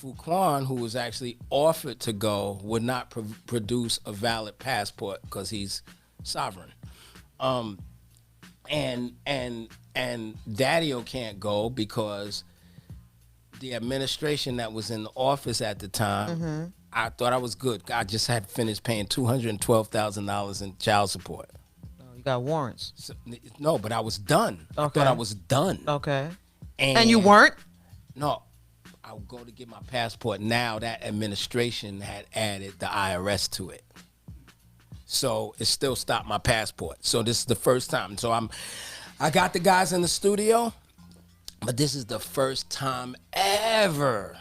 Fuquan, who was actually offered to go, would not produce a valid passport because he's sovereign. And Daddy-O can't go because the administration that was in the office at the time, I thought I was good. I just had finished paying $212,000 in child support. Oh, you got warrants. So, no, but I was done. I Okay. thought I was done. Okay. And And you weren't? No, I would go to get my passport. Now that administration had added the IRS to it. So it still stopped my passport. So this is the first time. So I got the guys in the studio, but this is the first time ever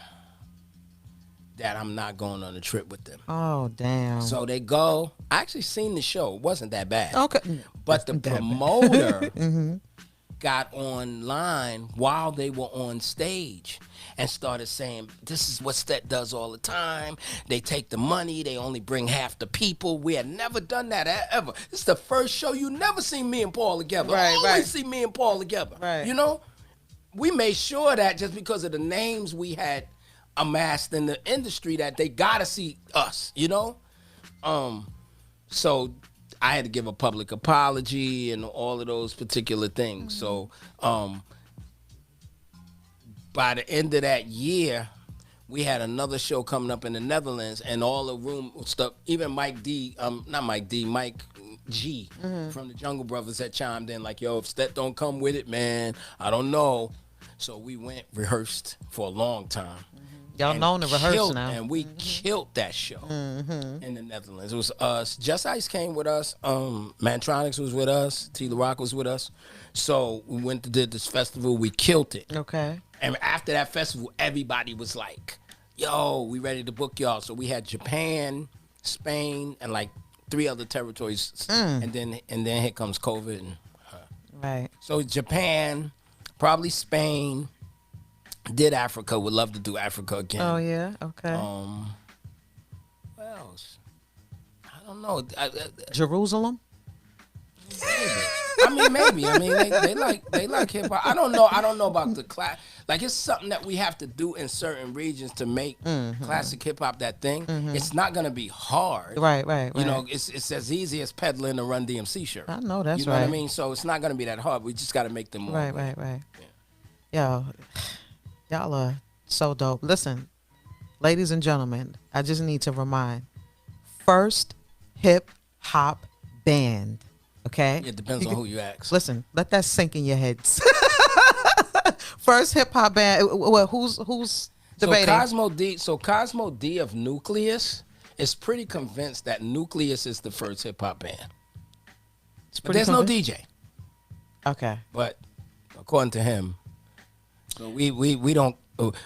that I'm not going on a trip with them. Oh, damn. So they go. I actually seen the show. It wasn't that bad. Okay. But the Wasn't that bad. promoter got online while they were on stage and started saying, this is what Stet does all the time. They take the money. They only bring half the people. We had never done that ever. This is the first show. You never see me and Paul together. Right, Always right. see me and Paul together. Right. You know? We made sure that just because of the names we had amassed in the industry that they gotta see us, you know? So I had to give a public apology and all of those particular things. So by the end of that year, we had another show coming up in the Netherlands, and all the room stuff, even Mike G from the Jungle Brothers had chimed in like, yo, if Stet don't come with it, man, I don't know. So we went, rehearsed for a long time. Y'all known to rehearse now. And we killed that show in the Netherlands. It was us. Just Ice came with us. Mantronics was with us. T. La Rock was with us. So we went to did this festival. We killed it. Okay. And after that festival, everybody was like, "Yo, we ready to book y'all." So we had Japan, Spain, and like 3 other territories. And then here comes COVID. And, Right. so Japan, probably Spain. Did Africa? Would love to do Africa again. Oh yeah. Okay. What else? I don't know. Jerusalem. Maybe. I mean, they like hip hop. I don't know about the class. Like, it's something that we have to do in certain regions to make classic hip hop that thing. It's not gonna be hard. Right. You know, it's as easy as peddling a Run DMC shirt. I know that's You know right. what I mean? So it's not gonna be that hard. We just got to make them more. Right. Yo, y'all are so dope. Listen, ladies and gentlemen, I just need to remind, first hip hop band. Okay. It depends on who you ask. Listen, let that sink in your heads. First hip hop band. Well, who's debating? Cosmo D of Nucleus is pretty convinced that Nucleus is the first hip hop band. But there's no DJ. Okay. But according to him, so we don't.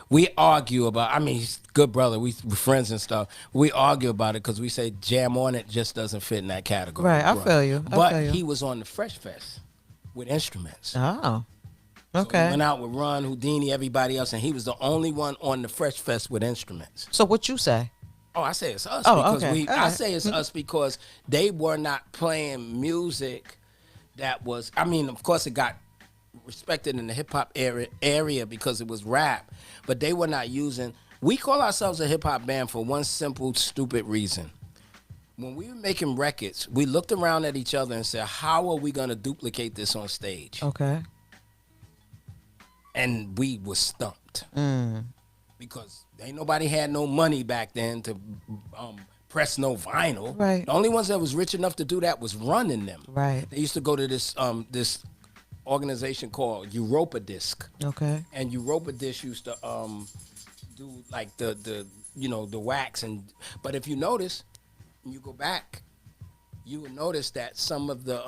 We argue about. I mean, he's a good brother. We're friends and stuff. We argue about it because we say Jam on It just doesn't fit in that category. Right, I feel you. But he was on the Fresh Fest with instruments. Oh, So okay. we went out with Ron, Houdini, everybody else, and he was the only one on the Fresh Fest with instruments. So what you say? Oh, I say it's us Oh, because okay. All I right. say it's us because they were not playing music that was. I mean, of course, it got respected in the hip hop area because it was rap, but they were not using. We call ourselves a hip hop band for one simple, stupid reason. When we were making records, we looked around at each other and said, "How are we going to duplicate this on stage?" Okay. And we were stumped because ain't nobody had no money back then to press no vinyl. Right. The only ones that was rich enough to do that was running them. Right. They used to go to this organization called Europa Disc. Okay. And Europa Disc used to do like the wax but if you notice, when you go back, you will notice that some of the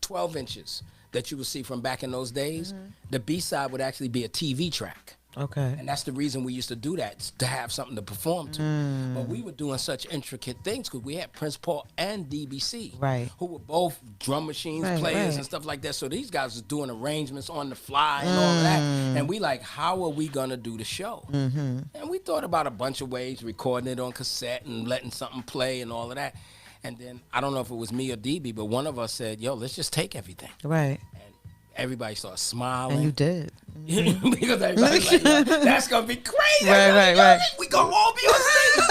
12 inches that you would see from back in those days, the B-side would actually be a TV track. Okay. And that's the reason we used to do that, to have something to perform to. But we were doing such intricate things because we had Prince Paul and DBC, Right. who were both drum machines Right, players right. and stuff like that. So these guys was doing arrangements on the fly and all of that. And we like, how are we going to do the show? And we thought about a bunch of ways, recording it on cassette and letting something play and all of that. And then, I don't know if it was me or DB, but one of us said, "Yo, let's just take everything." Right. And everybody started smiling. And you did. Because everybody's like, "Yo, that's going to be crazy." Right. We going to all be on stage.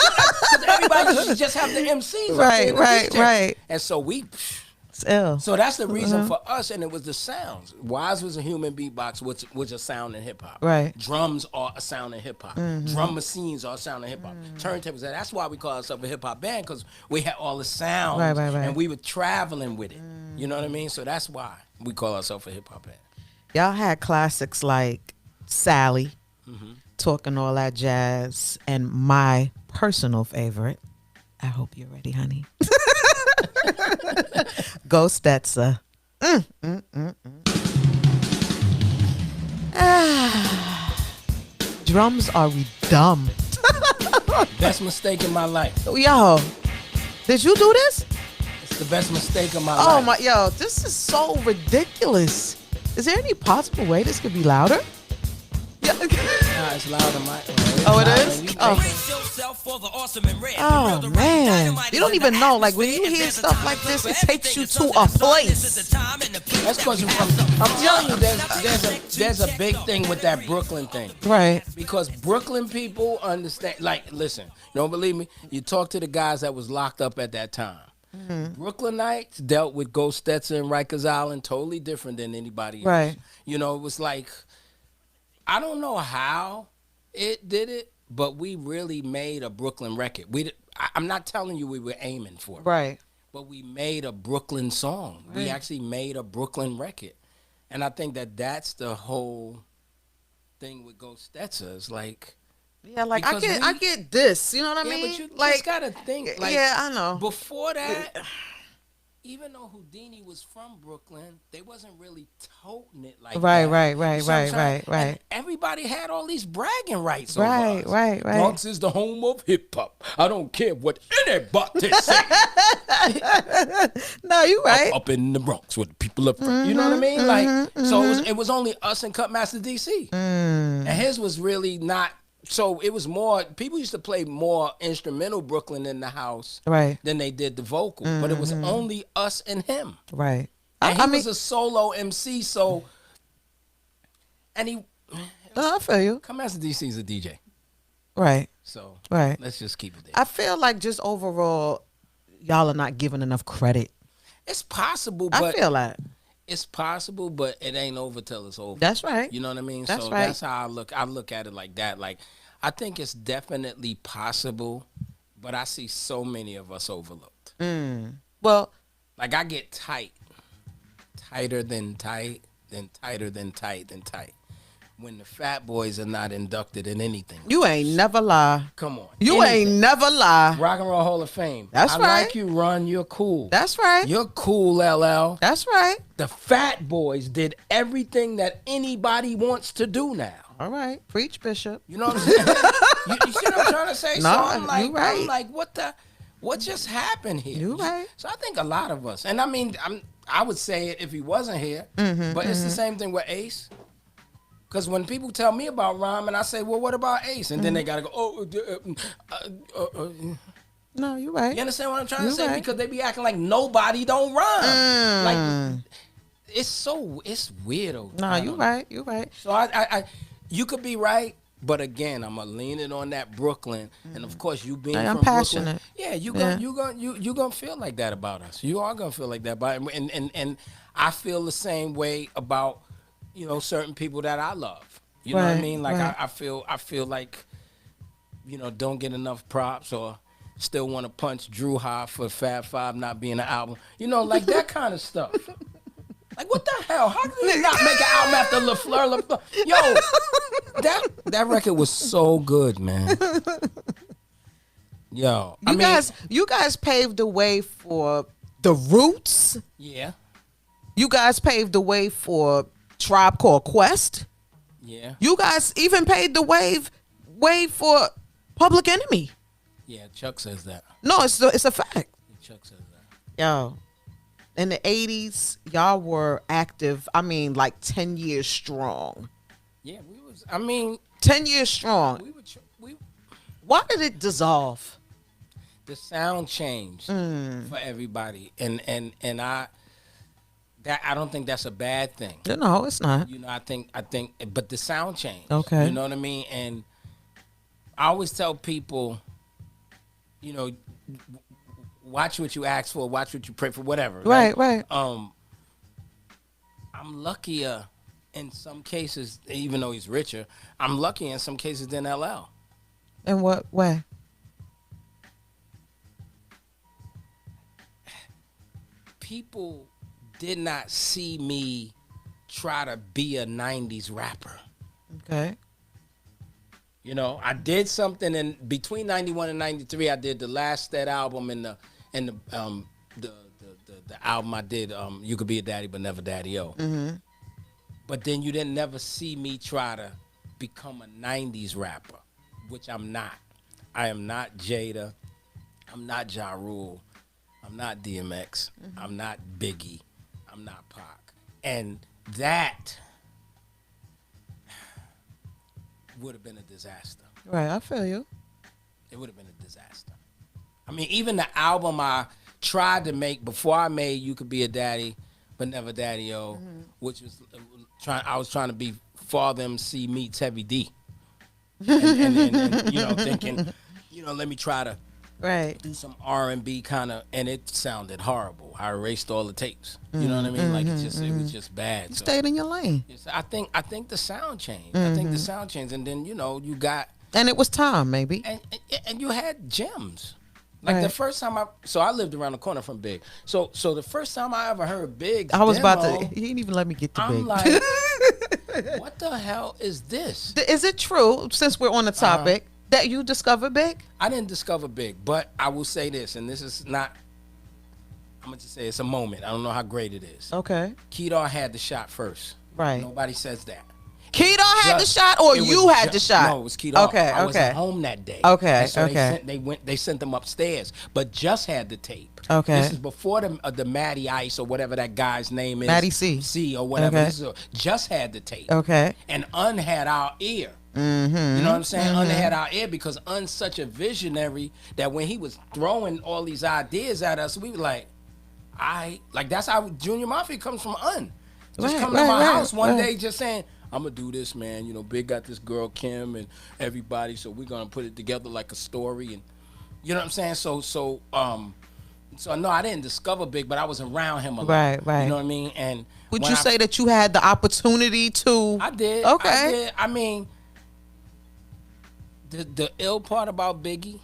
Because everybody just have the MCs. Right. And so It's ill. so that's the reason for us, and it was the sounds. Wise was a human beatbox, which was a sound in hip hop. Right. Drums are a sound in hip hop. Drum machines are a sound in hip hop. Turntables. That's why we call ourselves a hip hop band, because we had all the sounds. Right. And we were traveling with it. You know what I mean? So that's why we call ourselves a hip hop band. Y'all had classics like Sally, talking all that jazz, and my personal favorite. I hope you're ready, honey. Go Stetsa. Drums are dumb. Best mistake in my life. Yo, did you do this? It's the best mistake of my life. Oh my, yo, this is so ridiculous. Is there any possible way this could be louder? Yeah. Nah, it's loud in my. Oh, it is? Oh man, you don't even know. Like when you hear stuff like this, it takes you to a place. That's because I'm telling you, there's a big thing with that Brooklyn thing. Right. Because Brooklyn people understand. Like, listen, you don't believe me? You talk to the guys that was locked up at that time. Brooklynites dealt with Ghost Stetson and Rikers Island totally different than anybody else. Right. You know, it was like, I don't know how it did it, but we really made a Brooklyn record. I'm not telling you we were aiming for it. Right. But we made a Brooklyn song. We actually made a Brooklyn record. And I think that that's the whole thing with Ghost Stetsa. Is like, Yeah, like because I we, get this. You know what I yeah, but mean? you just Like, gotta think, like, yeah, I know. before that, even though Houdini was from Brooklyn, they wasn't really toting it like Right, that. right, You right, see what I'm right, saying? right, And right, everybody had all these bragging rights over right, us. right, right. Bronx is the home of hip hop. I don't care what anybody say. No, you right. Up in the Bronx with the people up front. You know what I Mm-hmm, mean? Like, mm-hmm, so mm-hmm. it was only us and Cutmaster DC. And Mm. his was really not. So it was more. People used to play more instrumental Brooklyn in the house Right, than they did the vocal. But it was mm-hmm. only us and him. Right. And I he mean, was a solo MC. So, and he, no, I feel you. Come as DC's a DJ. Right, So right. let's just keep it there. I feel like just overall, y'all are not giving enough credit. It's possible, I but feel that. it's possible, but it ain't over till it's over. That's right. You know what I mean? That's So right. that's how I look. I look at it like that. Like, I think it's definitely possible, but I see so many of us overlooked. Well, Like, I get tight, tighter than tight, then tighter than tight, than tight. When the fat boys are not inducted in anything. you ain't never lie. Come on. You ain't Anything. never lie. Rock and Roll Hall of Fame. That's I right. like you, Run. You're cool. That's right. You're cool, LL. That's right. The fat boys did everything that anybody wants to do now. All right. Preach, Bishop. You know what I'm saying? you see what I'm trying to say? No, So I'm like, you right. what just happened here? You right. So I think a lot of us, and I mean, I would say it if he wasn't here, but it's the same thing with Ace. Because when people tell me about Rhyme, and I say, well, what about Ace? And then they got to go, No, you right. you understand what I'm trying You to say? right. Because they be acting like nobody don't rhyme. Like, it's weirdo. No, you right. You right. So I you could be right, but again, I'm gonna lean it on that Brooklyn, and of course, you being I'm from passionate. Brooklyn, Yeah. you gonna feel like that about us. You are gonna feel like that about, and I feel the same way about certain people that I love. You know what I Right, mean? Like right. I feel like don't get enough props or still want to punch Drew High for Fab Five not being an album. Like that kind of stuff. Like, what the hell? How did he not make an album after LaFleur? Yo, that record was so good, man. Yo, You guys paved the way for the Roots. Yeah, You guys paved the way for Tribe Called Quest. yeah, You guys even paved the way for Public Enemy. yeah. Chuck says that. No, it's a fact. Chuck says that. Yo, in the 80s, y'all were active. I mean, like 10 years strong. Yeah, we was. I mean, 10 years strong. we Why did it dissolve? the sound changed for everybody, and I don't think that's a bad thing. No, it's not. I think, but the sound changed. Okay. You know what I mean? And I always tell people, watch what you ask for, watch what you pray for, whatever. Right, right. I'm luckier in some cases, even though he's richer. I'm lucky in some cases than LL. In what way? People did not see me try to be a 90s rapper. Okay. I did something in between 91 and 93. I did the last Stet album and the album I did, You Could Be a Daddy But Never Daddy-O. Mm-hmm. But then you didn't never see me try to become a 90s rapper, which I'm not. I am not Jada. I'm not Ja Rule. I'm not DMX. Mm-hmm. I'm not Biggie. I'm not Pac. And that would have been a disaster. Right, I feel you. It would have been a disaster. I mean, even the album I tried to make before I made You Could Be a Daddy But Never Daddy-O, which was I was trying to be Father MC meets Heavy D. And thinking, let me try to Right. do some R&B kind of, and it sounded horrible. I erased all the tapes. You know what I mean? Like it was just bad. You So stayed in your lane. I think the sound changed. I think the sound changed, and then you got And it was time, maybe. and you had gems. Like the Right. first time I lived around the corner from Big. So the first time I ever heard Big's I was demo, about to. He didn't even let me get to I'm big. like, what the hell is this? Is it true, since we're on the topic, that you discovered big? I didn't discover Big, but I will say this, and this is not. I'm gonna just say it's a moment. I don't know how great it is. Okay. Kedar had the shot first. Right. Nobody says that. Kedar had the Just- shot, or it was you had the ju- shot? No, it was Kedar. Okay. I wasn't Okay. home that day. Okay, And so okay. They sent them upstairs, but just had the tape. Okay. This is before the Matty Ice or whatever that guy's name is. Matty C. C or whatever. Okay. This is just had the tape. Okay. And Un had our ear. Mm-hmm. You know what I'm saying? Un had our ear because Un's such a visionary that when he was throwing all these ideas at us, we were like, that's how Junior Mafia comes from Un. Just Right, coming to right, my right, house one right. day just saying, I'm gonna do this, man. You know, Big got this girl Kim and everybody, so we're gonna put it together like a story, and you know what I'm saying. So no, I didn't discover Big, but I was around him a lot. Right, right. You know what I mean? And Would when you say that you had the opportunity to? I did? Okay. I did. I mean, the ill part about Biggie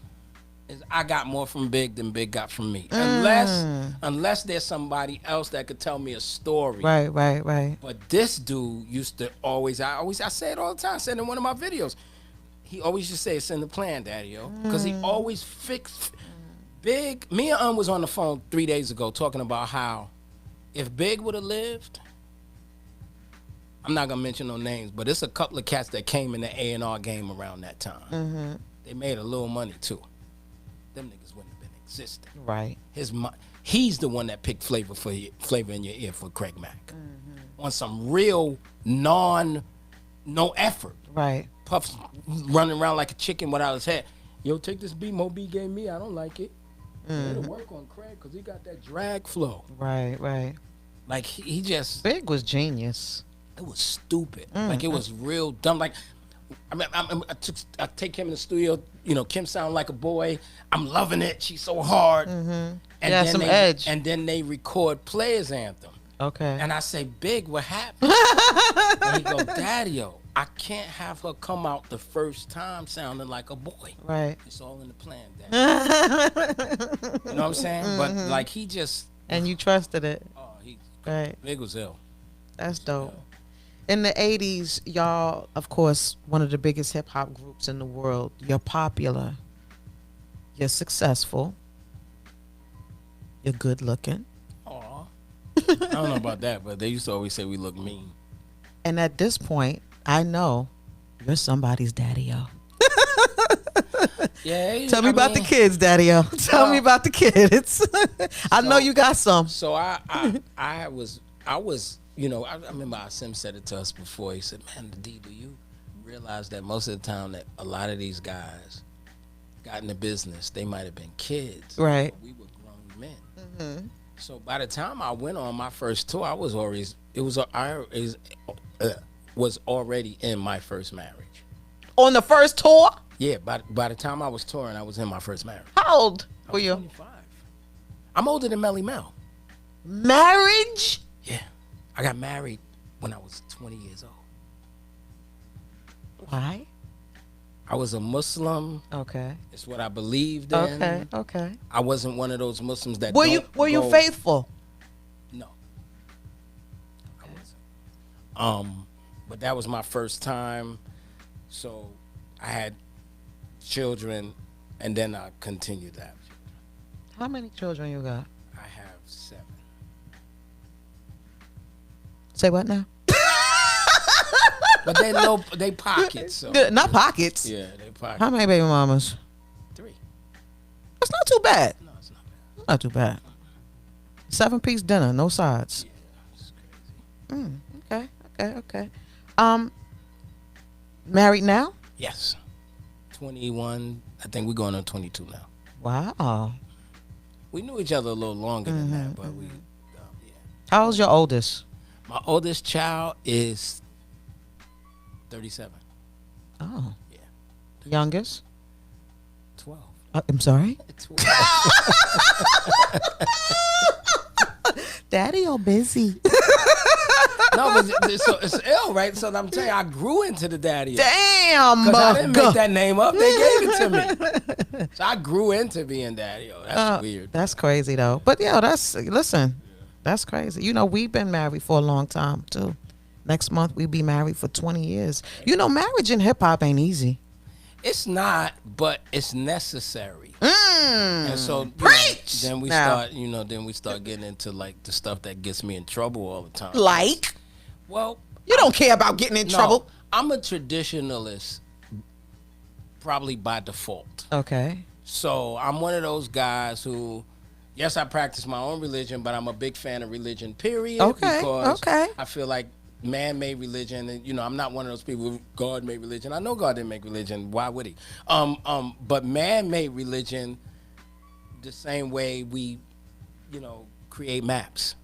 is I got more from Big than Big got from me, unless there's somebody else that could tell me a story. Right, right, right. But this dude used to always, I say it all the time. I said in one of my videos, he always used to say, it's in the plan, Daddy-O. Because he always fixed Big. Me and was on the phone 3 days ago talking about how if Big would have lived, I'm not going to mention no names, but it's a couple of cats that came in the A&R game around that time. They made a little money too. Them niggas wouldn't have been existing. Right. He's the one that picked Flavor in Your Ear for Craig Mack on some real no effort. Right. Puff's running around like a chicken without his head. Yo, take this beat Mo B gave me. I don't like it. It'll work on Craig because he got that drag flow. Right, right. Like he just, Big was genius. it was stupid. Like it was real dumb. Like I take him in the studio. You know, Kim sound like a boy. I'm loving it. She's so hard. And Yeah, then some edge. And then they record Players Anthem. Okay. And I say, Big, what happened? And he go, Daddy-O, I can't have her come out the first time sounding like a boy. Right. It's all in the plan, Daddy. You know what I'm saying? But like he just, And you trusted it. he Right. Big was ill. That's dope. In the 80s, y'all, of course, one of the biggest hip hop groups in the world. You're popular. You're successful. You're good looking. Aw. I don't know about that, but they used to always say we look mean. And at this point, I know you're somebody's daddy-o. Yeah. Tell me about the kids, daddy-o. Tell me about the kids. I know you got some. So I was, you know, I remember Sim said it to us before. He said, man, D, do you realize that most of the time that a lot of these guys got in the business, they might have been kids. Right. But we were grown men. So by the time I went on my first tour, I was already in my first marriage. On the first tour? Yeah, by the time I was touring, I was in my first marriage. How old I were was you? 25. I'm older than Melly Mel. Marriage? Yeah. I got married when I was 20 years old. Why? I was a Muslim. Okay. It's what I believed in. Okay. Okay. I wasn't one of those Muslims that Were you go- faithful? No. I wasn't. But that was my first time. So I had children and then I continued to have children. How many children you got? I have 7. Say what now? But they pockets. So. Good. Not pockets. Yeah, they pockets. How many baby mamas? 3. That's not too bad. No, it's not bad. Not too bad. 7-piece dinner, no sides. Yeah, it's crazy. Okay. Married now? Yes. 21. I think we're going on 22 now. Wow. We knew each other a little longer than that, but we, yeah. How old's your oldest? My oldest child is 37. Oh. Yeah. Youngest? 12. I'm sorry? 12. Daddy, you're busy. No, but it's ill, right? So I'm telling you, I grew into the daddy. Damn, Because I didn't make that name up. They gave it to me. So I grew into being daddy. That's weird. That's crazy though. But yeah, listen, that's crazy. You know, we've been married for a long time too. Next month we'll be married for 20 years. You know, marriage in hip hop ain't easy. It's not, but it's necessary. And so Preach! Then we Now. start getting into like the stuff that gets me in trouble all the time. Like, Well, you don't care about getting in trouble. I'm a traditionalist probably by default. Okay. So I'm one of those guys who, yes, I practice my own religion, but I'm a big fan of religion, period. Okay, Because okay. I feel like man-made religion, and I'm not one of those people who God made religion. I know God didn't make religion. Why would he? But man-made religion, the same way we, create maps.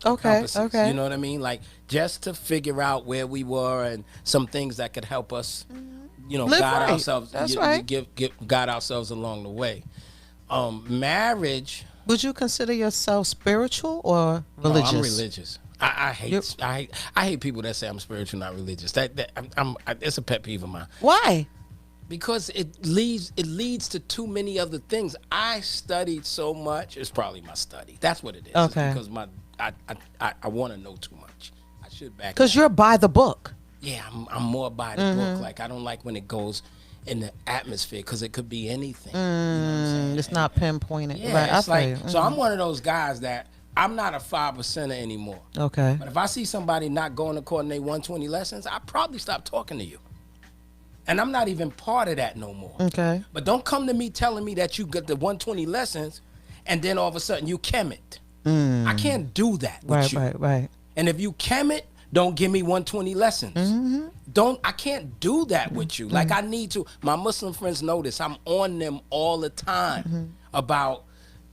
Okay. Compasses, Okay. you know what I mean? Like just to figure out where we were and some things that could help us, Live guide right. ourselves. That's right. Guide ourselves along the way. Marriage. Would you consider yourself spiritual or religious? No, I'm religious. I hate people that say I'm spiritual, not religious. It's a pet peeve of mine. Why? Because it leads to too many other things. I studied so much. It's probably my study. That's what it is. Okay. It's because I want to know too much. I should back. Because you're by the book. Yeah, I'm more by the book. Like I don't like when it goes in the atmosphere because it could be anything. You know what I'm saying? It's not pinpointed. Yeah, Right. it's like so. I'm one of those guys that I'm not a 5%er anymore. Okay. But if I see somebody not going according to their 120 lessons, I probably stop talking to you. And I'm not even part of that no more. Okay. But don't come to me telling me that you got the 120 lessons and then all of a sudden you chem it. I can't do that with you. Right. And if you chem it, don't give me 120 lessons. I can't do that with you. Like I need to. My Muslim friends know this. I'm on them all the time about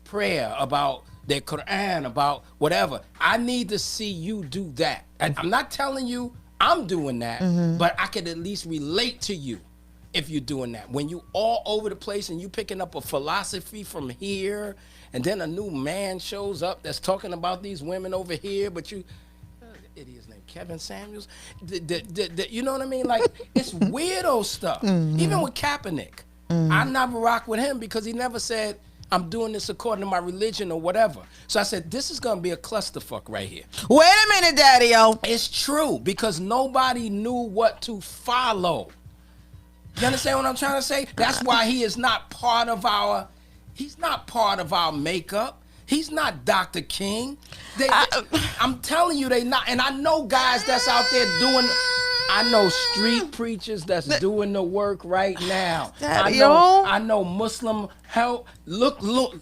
prayer, about their Quran, about whatever. I need to see you do that. And I'm not telling you I'm doing that, but I could at least relate to you if you're doing that. When you all over the place and you picking up a philosophy from here, and then a new man shows up that's talking about these women over here, but you, idiot's name, Kevin Samuels, you know what I mean? Like, it's weirdo stuff. Even with Kaepernick, I never rock with him because he never said, I'm doing this according to my religion or whatever. So I said, this is going to be a clusterfuck right here. Wait a minute, Daddy-O. It's true because nobody knew what to follow. You understand what I'm trying to say? That's why he is not part of our, he's not part of our makeup. He's not Dr. King. I'm telling you, they not. And I know guys that's out there doing, I know street preachers that's doing the work right now. I know Muslim help. Look,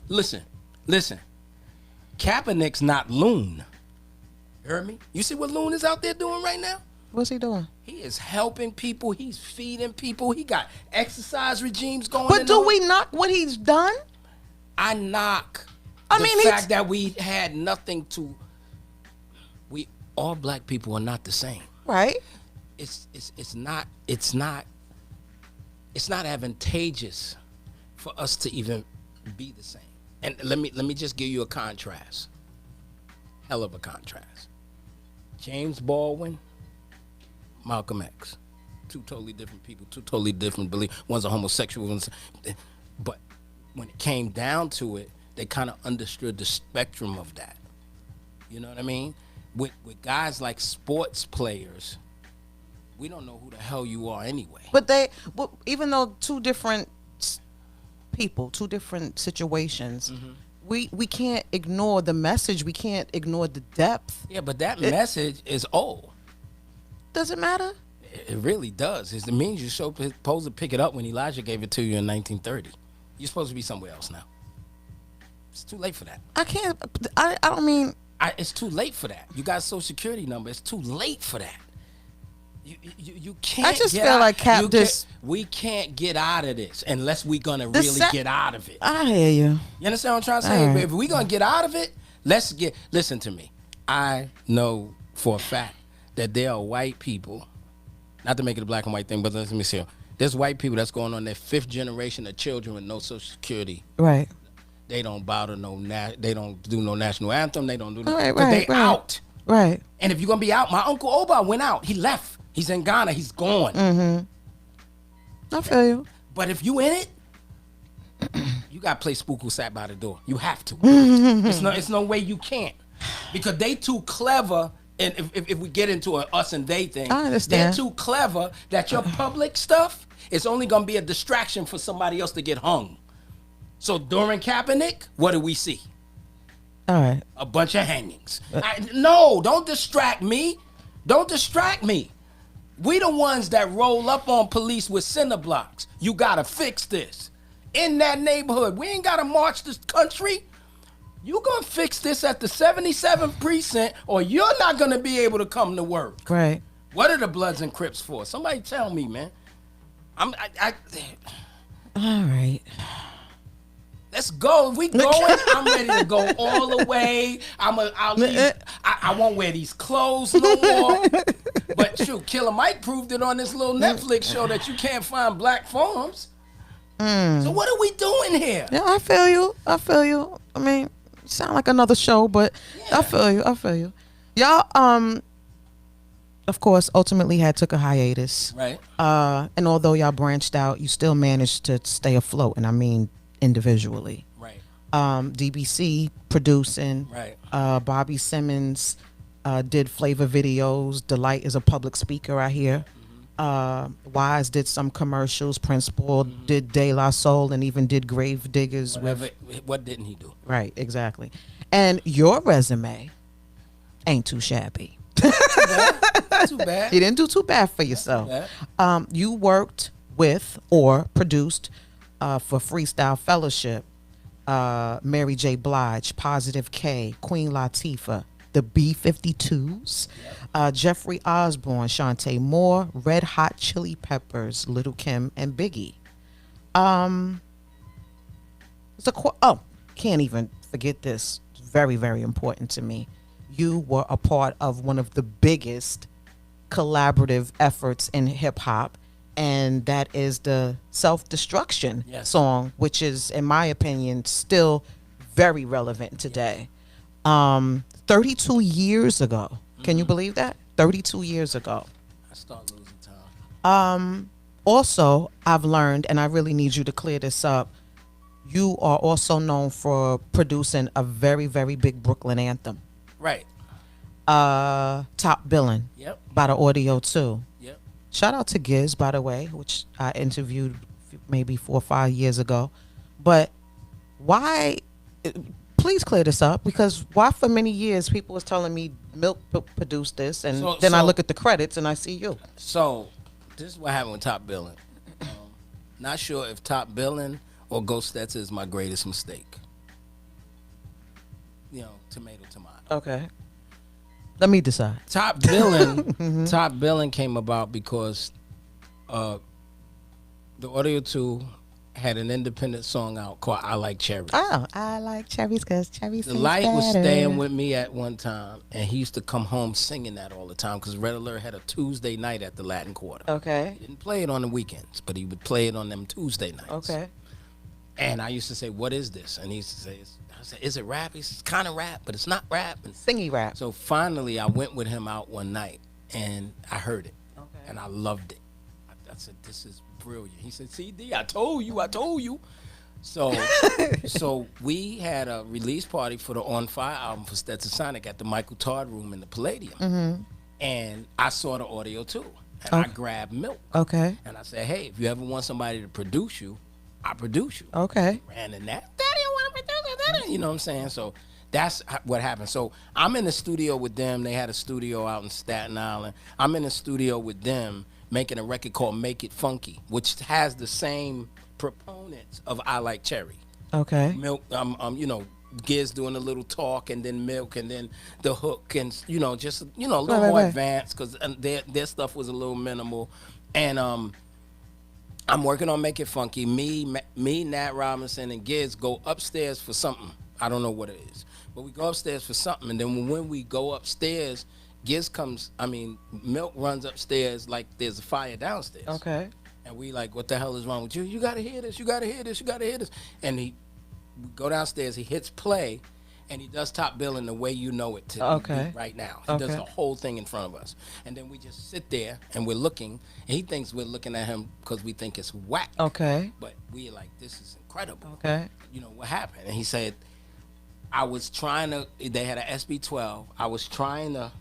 listen. Kaepernick's not Loon. You heard me? You see what Loon is out there doing right now? What's he doing? He is helping people. He's feeding people. He got exercise regimes going. But do we knock what he's done? I knock the fact that we had nothing to. We all black people are not the same. Right. It's not advantageous for us to even be the same. And let me just give you a contrast. Hell of a contrast. James Baldwin, Malcolm X. Two totally different people, two totally different beliefs. One's a homosexual, but when it came down to it, they kind of understood the spectrum of that. You know what I mean? With guys like sports players, we don't know who the hell you are anyway. But even though two different people, two different situations, we can't ignore the message. We can't ignore the depth. Yeah, but that message is old. Does it matter? It really does. It means you're supposed to pick it up when Elijah gave it to you in 1930. You're supposed to be somewhere else now. It's too late for that. I can't. I don't mean. It's too late for that. You got a social security number. It's too late for that. You can't. I just feel like we can't get out of this unless we're gonna really get out of it. I hear you. You understand what I'm trying to say? Right. If we're gonna get out of it, listen to me. I know for a fact that there are white people, not to make it a black and white thing, but let me see. There's white people that's going on their 5th generation of children with no social security. Right. They don't bow to they don't do no national anthem. They don't do right, but they right. out. Right. And if you're gonna be out, my Uncle Oba went out. He left. He's in Ghana. He's gone. I feel you. But if you in it, you gotta play Spook Who Sat by the Door. You have to. It's no way you can't, because they too clever. And if we get into a us and they thing, I understand. they're too clever that your public stuff is only gonna be a distraction for somebody else to get hung. So during Kaepernick, what do we see? All right. A bunch of hangings. No, don't distract me. Don't distract me. We the ones that roll up on police with cinder blocks. You gotta fix this. In that neighborhood, we ain't gotta march this country. You gonna fix this at the 77th precinct, or you're not gonna be able to come to work. Right. What are the Bloods and Crips for? Somebody tell me, man. All right. Let's go. If we going, I'm ready to go all the way. I won't wear these clothes no more. But shoot, Killer Mike proved it on this little Netflix show that you can't find black farms. So what are we doing here? Yeah, I feel you. I mean, you sound like another show, but yeah. I feel you. Y'all, of course, ultimately took a hiatus. Right. And although y'all branched out, you still managed to stay afloat, and I mean individually. Right. DBC producing. Right. Bobby Simmons did flavor videos. Delight is a public speaker, I hear. Wise did some commercials. Prince Paul did De La Soul, and even did Grave Diggers. What didn't he do? Right, exactly. And your resume ain't too shabby. Not too bad. You didn't do too bad for yourself. You worked with or produced for Freestyle Fellowship, Mary J. Blige, Positive K, Queen Latifah, the B-52s, Jeffrey Osborne, Shantae Moore, Red Hot Chili Peppers, Little Kim, and Biggie. Can't even forget this. It's very, very important to me. You were a part of one of the biggest collaborative efforts in hip hop, and that is the Self-Destruction song, which is, in my opinion, still very relevant today. 32 years ago. Can you believe that? 32 years ago. I start losing time. Also, I've learned, and I really need you to clear this up, you are also known for producing a very, very big Brooklyn anthem. Right. Top Billin'. Yep. By the Audio 2. Yep. Shout out to Giz, by the way, which I interviewed maybe 4 or 5 years ago. But why, please clear this up, because why for many years people was telling me Milk produced this, and then I look at the credits and I see you. So, this is what happened with Top Billin'. Not sure if Top Billin' or Ghost Stetsa is my greatest mistake. Tomato. Okay. Let me decide. Top Billin', Top Billin' came about because the Audio 2 had an independent song out called I Like Cherries. Oh, I like cherries because cherries The taste Light was better. staying with me at one time, and he used to come home singing that all the time because Red Alert had a Tuesday night at the Latin Quarter. Okay. He didn't play it on the weekends, but he would play it on them Tuesday nights. Okay. And I used to say, "What is this?" And he used to say, I said, "Is it rap?" He said, "It's kind of rap, but it's not rap." And Singy rap. so finally, I went with him out one night, and I heard it, and I loved it. I said, "This is brilliant." He said, "CD, I told you." So we had a release party for the On Fire album for Stetsasonic at the Michael Todd Room in the Palladium, and I saw the Audio 2, and I grabbed Milk. Okay. And I said, "Hey, if you ever want somebody to produce you, I produce you." Okay. Ran in that. Daddy, I want to produce you. Daddy. You know what I'm saying? So that's what happened. So I'm in the studio with them. They had a studio out in Staten Island. I'm in the studio with them making a record called Make It Funky, which has the same proponents of I Like Cherry. Okay. Milk, Giz doing a little talk, and then Milk, and then the hook, and just a little more advanced because their stuff was a little minimal, and I'm working on Make It Funky. Me, Nat Robinson, and Giz go upstairs for something. I don't know what it is, but we go upstairs for something, and then when we go upstairs, Milk runs upstairs like there's a fire downstairs. Okay. And we like, "What the hell is wrong with you? You gotta hear this. You gotta hear this. You gotta hear this." And we go downstairs. He hits play, And he does top billing the way you know it to Okay. be right now. He does Okay. the whole thing in front of us. And then we just sit there and we're looking, and he thinks we're looking at him because we think it's whack. Okay. But we're like, this is incredible. Okay. You know, what happened? And he said, I was trying to, they had an SB 12. I was trying to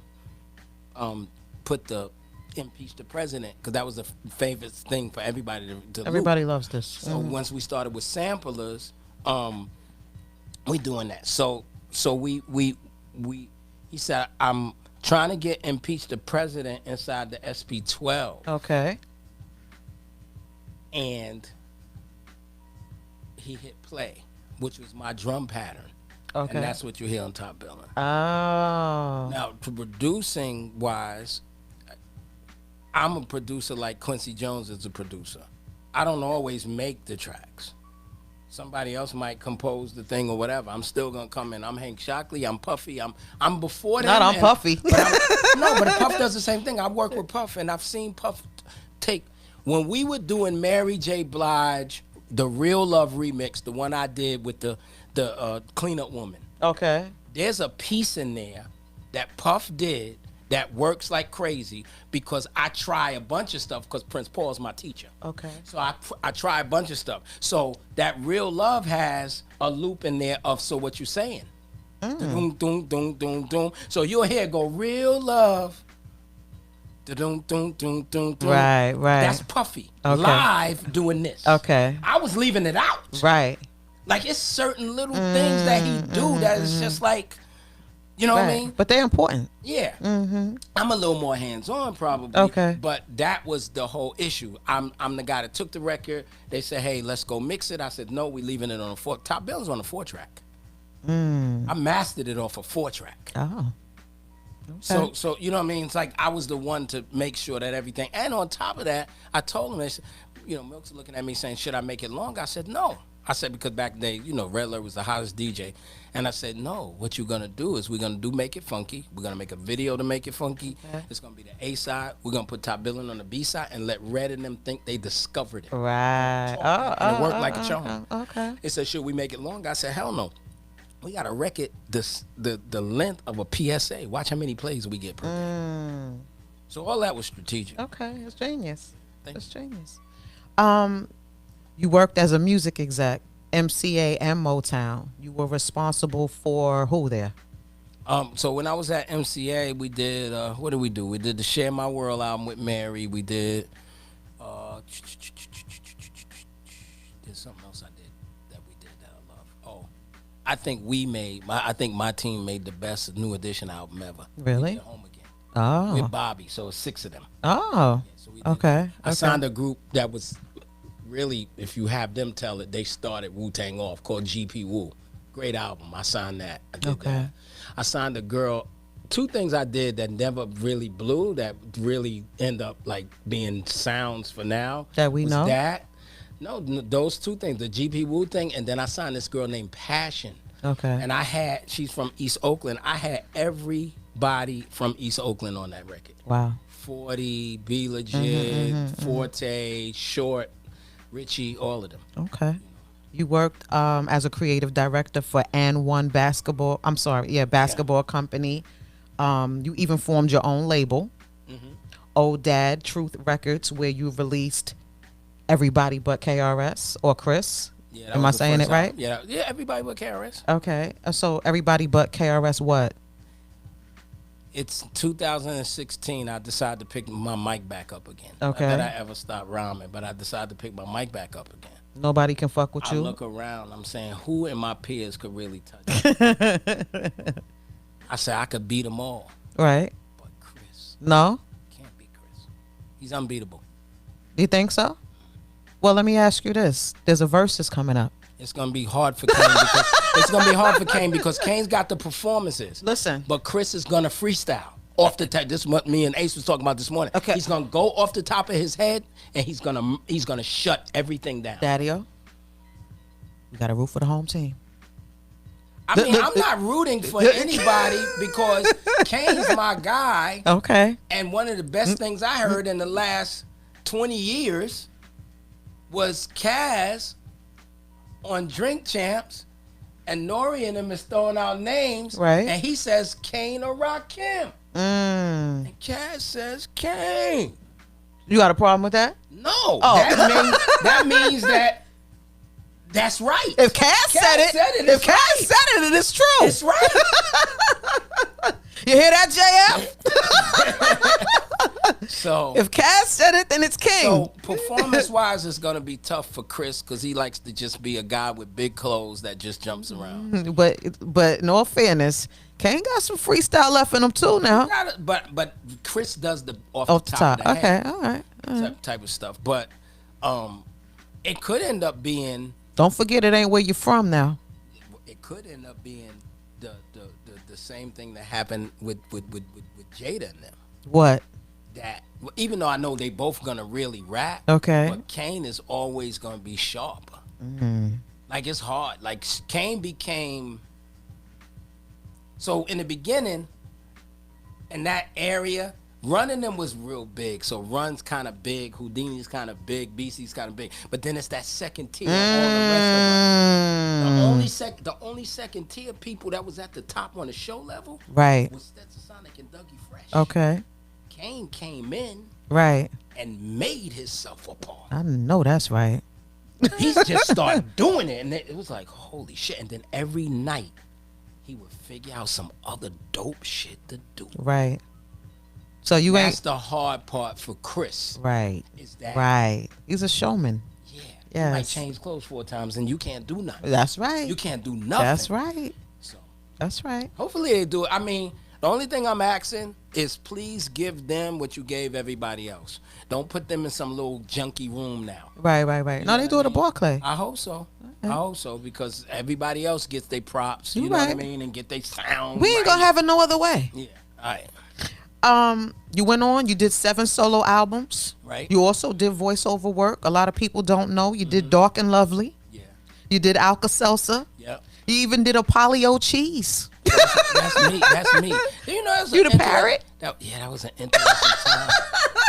put the impeach the president because that was the favorite thing for everybody to loop. Everybody loves this. So once we started with samplers, we doing that. So he said, I'm trying to get impeach the president inside the SB 12. Okay. And he hit play, which was my drum pattern. Okay. And that's what you hear on Top Billing. Oh. Now, to producing wise, I'm a producer like Quincy Jones is a producer. I don't always make the tracks. Somebody else might compose the thing or whatever. I'm still gonna come in. I'm Hank Shockley. I'm Puffy. I'm before them. Not I'm Puffy. No, but Puff does the same thing. I work with Puff, and I've seen Puff take. When we were doing Mary J. Blige, the Real Love remix, the one I did with the Cleanup Woman. Okay. There's a piece in there that Puff did that works like crazy because I try a bunch of stuff because Prince Paul's my teacher. Okay. So I try a bunch of stuff. So that Real Love has a loop in there of So What You Saying. Doom, doom, doom, doom, doom. So you'll hear it go Real Love. Doom, doom, doom, doom, doom. Right. That's Puffy live doing this. Okay. I was leaving it out. Right. Like it's certain little things that he do that is just like, you know what I mean? But they're important. Yeah. I'm a little more hands-on probably. Okay. But that was the whole issue. I'm the guy that took the record. They said, hey, let's go mix it. I said, no, we leaving it on a 4. Top Bill's on a 4-track. I mastered it off a 4-track. Oh. Okay. So you know what I mean? It's like I was the one to make sure that everything. And on top of that, I told him, I said, you know, Milk's looking at me saying, should I make it long? I said, no. I said, because back then, you know, Red Alert was the hottest DJ. And I said, no, what you're going to do is we're going to do Make It Funky. We're going to make a video to Make It Funky. Okay. It's going to be the A side. We're going to put Top Billin' on the B side and let Red and them think they discovered it. Right. And it worked like a charm. Okay. It said, should we make it long? I said, hell no. We got to record the length of a PSA. Watch how many plays we get per day. So all that was strategic. Okay. It's genius. Thanks. It's genius. You worked as a music exec, MCA and Motown. You were responsible for who there? So when I was at MCA, we did what did we do? We did the Share My World album with Mary. We did there's something else I did that we did that I love. Oh, I think my team made the best New Edition album ever. Really? We did Home Again. Oh. With Bobby. So it's 6 of them. Oh. Yeah, so we did Okay. I signed a group that was really, if you have them tell it, they started Wu-Tang off, called GP Wu. Great album. I signed that. I did that. I signed a girl. 2 things I did that never really blew, that really end up like being sounds for now. That we know? No, those 2 things, the GP Wu thing, and then I signed this girl named Passion. Okay. And she's from East Oakland. I had everybody from East Oakland on that record. Wow. 40, Be Legit, Forte, Short, Richie, all of them. Okay. You worked as a creative director for N1 basketball. Basketball company. You even formed your own label, Old Dad Truth Records, where you released Everybody But KRS or Chris. Yeah, Am I saying it right? Yeah, Everybody But KRS. Okay. So Everybody But KRS what? It's 2016. I decided to pick my mic back up again. Okay. Not that I ever stopped rhyming, but I decided to pick my mic back up again. Nobody can fuck with you. I look around. I'm saying, who in my peers could really touch me? I said I could beat them all. Right. But Chris. No. Can't beat Chris. He's unbeatable. You think so? Well, let me ask you this. There's a versus coming up. It's gonna be hard for Kane because Kane's got the performances. Listen. But Chris is gonna freestyle off the top. This is what me and Ace was talking about this morning. Okay. He's gonna go off the top of his head and he's gonna shut everything down. Daddy-o, we got to root for the home team. I mean, I'm not rooting for anybody because Kane's my guy. Okay. And one of the best things I heard in the last 20 years was Kaz on Drink Champs and Nori and him is throwing out names, Right. and he says Kane or Rakim, Mm. and Cass says Kane. You got a problem with that? No, Oh. that means that that's right. If Cass said it, if it's Cass right. said it, it's true. It's right. You hear that, JF? So If Cass said it, then it's King. So performance-wise, it's gonna be tough for Chris because he likes to just be a guy with big clothes that just jumps around. But in all fairness, Kane got some freestyle left in him too now. But Chris does the off Off the the top top. of the Okay, head all right. type of stuff. But it could end up being Don't forget it ain't where you're from now. the same thing that happened with Jada and them. What? That even though I know they both gonna really rap, Okay. but Kane is always gonna be sharper. Mm. Like it's hard. Like Kane became so in the beginning in that area. Running them was real big, so Run's kind of big, Houdini's kind of big, BC's kind of big, but then it's that second tier. All the rest of them. The only second tier people that was at the top on the show level, Right. was Stetsasonic and Dougie Fresh. Okay. Kane came in Right. and made himself a part. I know that's right. He just started doing it, and it was like holy shit. And then every night he would figure out some other dope shit to do. Right. So you That's ain't the hard part for Chris. right. Is that Right. He's a showman. Yeah. Yes. You might change clothes 4 times and you can't do nothing. That's right. You can't do nothing. That's right. So That's right. hopefully they do it. I mean, the only thing I'm asking is please give them what you gave everybody else. Don't put them in some little junky room now. Right. No, they do it at Barclay. I hope so. I hope so because everybody else gets their props. You You know what I right. mean, and get their sound. We ain't right. gonna have it no other way. Yeah. All right. You went on, you did 7 solo albums. Right. You also did voiceover work. A lot of people don't know. You did Dark and Lovely. Yeah. You did Alka-Seltzer. Yep. You even did a Polio cheese. That's me. That's me. You know, that's You the parrot? That was an interesting time.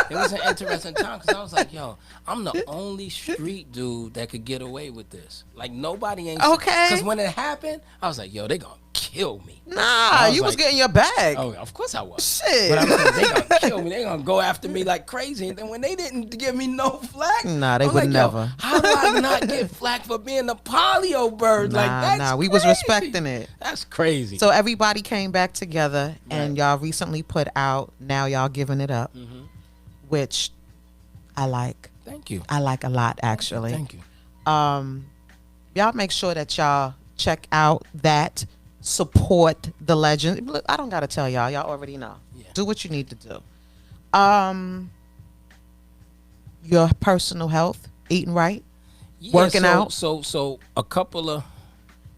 It was an interesting time because I was like, yo, I'm the only street dude that could get away with this. Like, nobody ain't. Okay. Because when it happened, I was like, yo, they gonna kill me. Nah, was you was like- getting your bag. Oh, of course I was. Shit. But I was like, they gonna kill me. They gonna go after me like crazy. And then when they didn't give me no flack, Nah, they I was would like, never. Yo, how do I not get flack for being a polio bird? like that's we was crazy. respecting it. That's crazy. So everybody came back together, and y'all recently put out Now Y'all Giving It Up, which I like. Thank you. I like a lot, actually. Thank you. Y'all make sure that y'all check out that, support the legend. Look, I don't gotta tell y'all already know. Yeah. Do what you need to do. Your personal health, eating right. Working out? So a couple of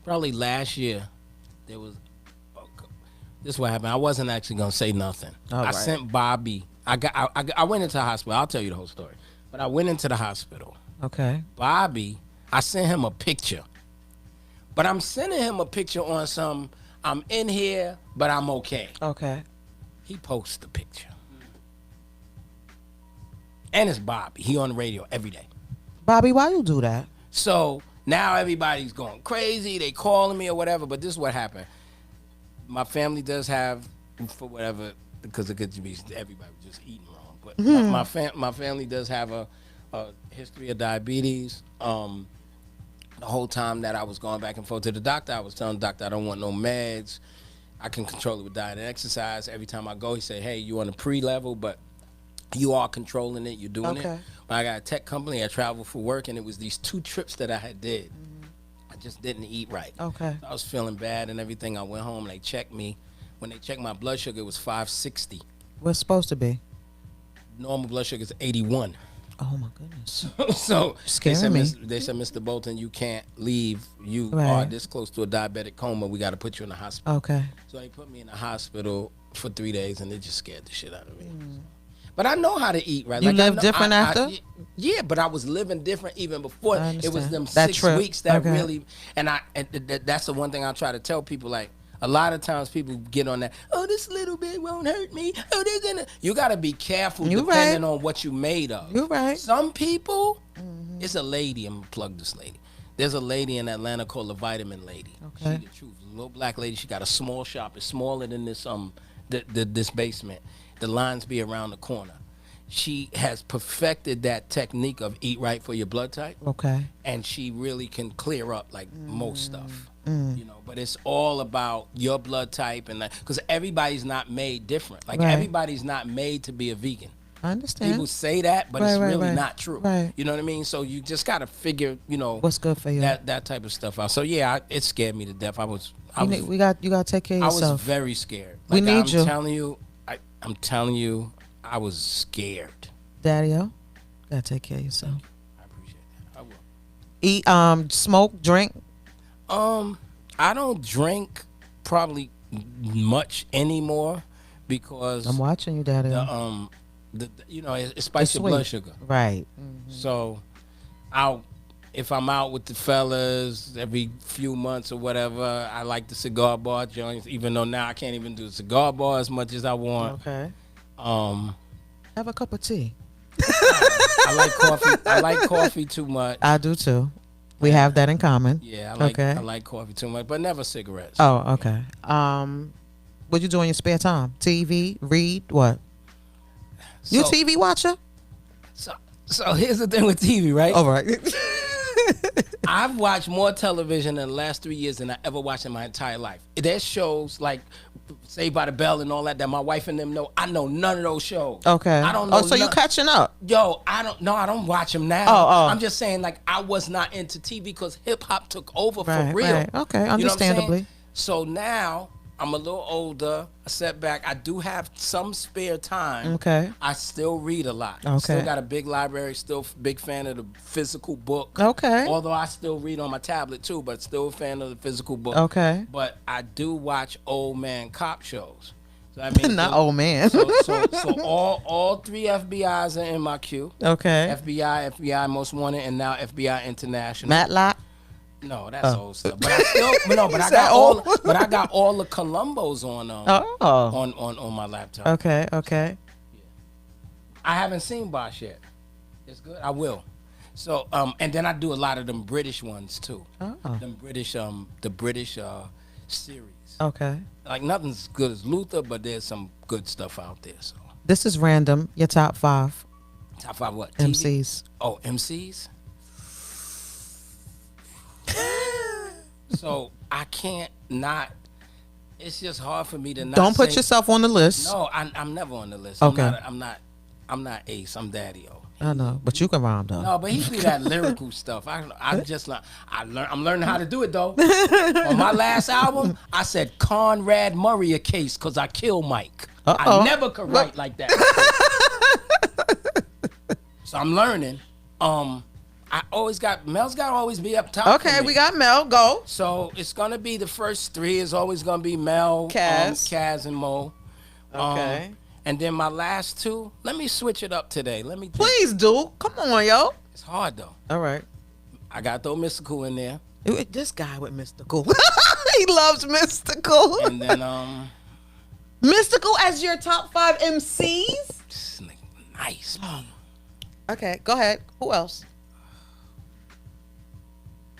probably last year there was this is what happened. I wasn't actually gonna say nothing. All I right. sent Bobby. I went into the hospital. I'll tell you the whole story. But I went into the hospital. Okay. Bobby, I sent him a picture. But I'm sending him a picture on some I'm in here, but I'm okay. Okay. He posts the picture. And it's Bobby. He on the radio every day. Bobby, why you do that? So now everybody's going crazy. They calling me or whatever. But this is what happened. My family does have, for whatever, because it could be everybody was just eating wrong. But my family does have a history of diabetes. The whole time that I was going back and forth to the doctor, I was telling the doctor I don't want no meds. I can control it with diet and exercise. Every time I go, he said, hey, you on a pre-level, but you are controlling it. You're doing Okay. it. But I got a tech company. I traveled for work, and it was these 2 trips that I had did. I just didn't eat right. Okay. I was feeling bad and everything. I went home. They checked me. When they checked my blood sugar, it was 560. What's supposed to be? Normal blood sugar is 81. Oh my goodness. So Scaring me. they said, Mr. Bolton, you can't leave. You Right. are this close to a diabetic coma. We got to put you in the hospital. Okay. So they put me in the hospital for 3 days, and it just scared the shit out of me. But I know how to eat, right? You I lived know- different after? Yeah, but I was living different even before. I It was understand. them That 6 trip. weeks that Okay. really, and that's the one thing I try to tell people. Like a lot of times, people get on that. Oh, this little bit won't hurt me. Oh, they're gonna. You got to be careful You depending right. on what you made of. You right. Some people, it's a lady. I'm gonna plug this lady. There's a lady in Atlanta called the Vitamin Lady. Okay. She the truth. A little black lady. She got a small shop. It's smaller than this this basement. The lines be around the corner. She has perfected that technique of eat right for your blood type. Okay. And she really can clear up like most stuff. You know, but it's all about your blood type and that, because everybody's not made different. Like Right. everybody's not made to be a vegan. I understand. People say that, but Right, it's right, really right. not true. Right. You know what I mean? So you just got to figure, you know, What's good for you? that type of stuff out. So yeah, it scared me to death. You got to take care of I was yourself. very scared. We Like, need you. I'm telling you, I was scared. Daddy-o, got to take care of yourself. I appreciate that. I will. Eat, smoke, drink. I don't drink probably much anymore because I'm watching you, Daddy-o. you know, it spikes your blood sugar. Right. So if I'm out with the fellas every few months or whatever, I like the cigar bar joints, even though now I can't even do the cigar bar as much as I want. Okay. Um, Have a cup of tea. I like coffee. I like coffee too much. I do too. We have that in common. Yeah, Okay. I like coffee too much, but never cigarettes. Oh, okay. What you do in your spare time? TV, read, what? You a So- TV watcher? So here's the thing with TV, right? All right. I've watched more television in the last 3 years than I ever watched in my entire life. There's shows like Saved by the Bell and all that my wife and them know. I know none of those shows. Okay. I don't know. Oh, so you catching up? Yo, I don't watch them now. Oh. I'm just saying, like, I was not into TV because hip hop took over for Right, real. right. Okay, You know what I'm understandably. saying? So now I'm a little older. I set back. I do have some spare time. Okay. I still read a lot. Okay. Still got a big library. Still big fan of the physical book. Okay. Although I still read on my tablet too, but still a fan of the physical book. Okay. But I do watch old man cop shows. So I mean, Not old man. So all three FBI's are in my queue. Okay. FBI Most Wanted, and now FBI International. Matlock. No, that's old stuff. But I still but I got all the Columbos on on my laptop. Okay. Okay. I haven't seen Bosch yet. It's good. I will. So and then I do a lot of them British ones too. Oh. Them British the British series. Okay. Like nothing's as good as Luther, but there's some good stuff out there. So This is random. Your top 5 top 5 what? TV? MCs. Oh, MCs. So I can't not. It's just hard for me to not. Don't put say- yourself on the list. No, I'm never on the list. Okay. I'm not Ace. I'm Daddy-o. I know, but you can rhyme though. No, but he do that lyrical stuff. I'm learning how to do it though. On my last album, I said Conrad Murray a case because I killed Mike. Uh-oh. I never could write like that. So I'm learning. Mel's got to always be up top. Okay, for me. we got Mel. Go. So it's gonna be the first 3 is always gonna be Mel, Kaz, and Mo. Okay. And then my last 2, let me switch it up today. Let me think. Please do. Come on, yo. It's hard though. All right. I got to throw Mystical in there. This guy with Mystical. He loves Mystical. And then Mystical as your top 5 MCs? this nigga nice. Man. Okay, go ahead. Who else?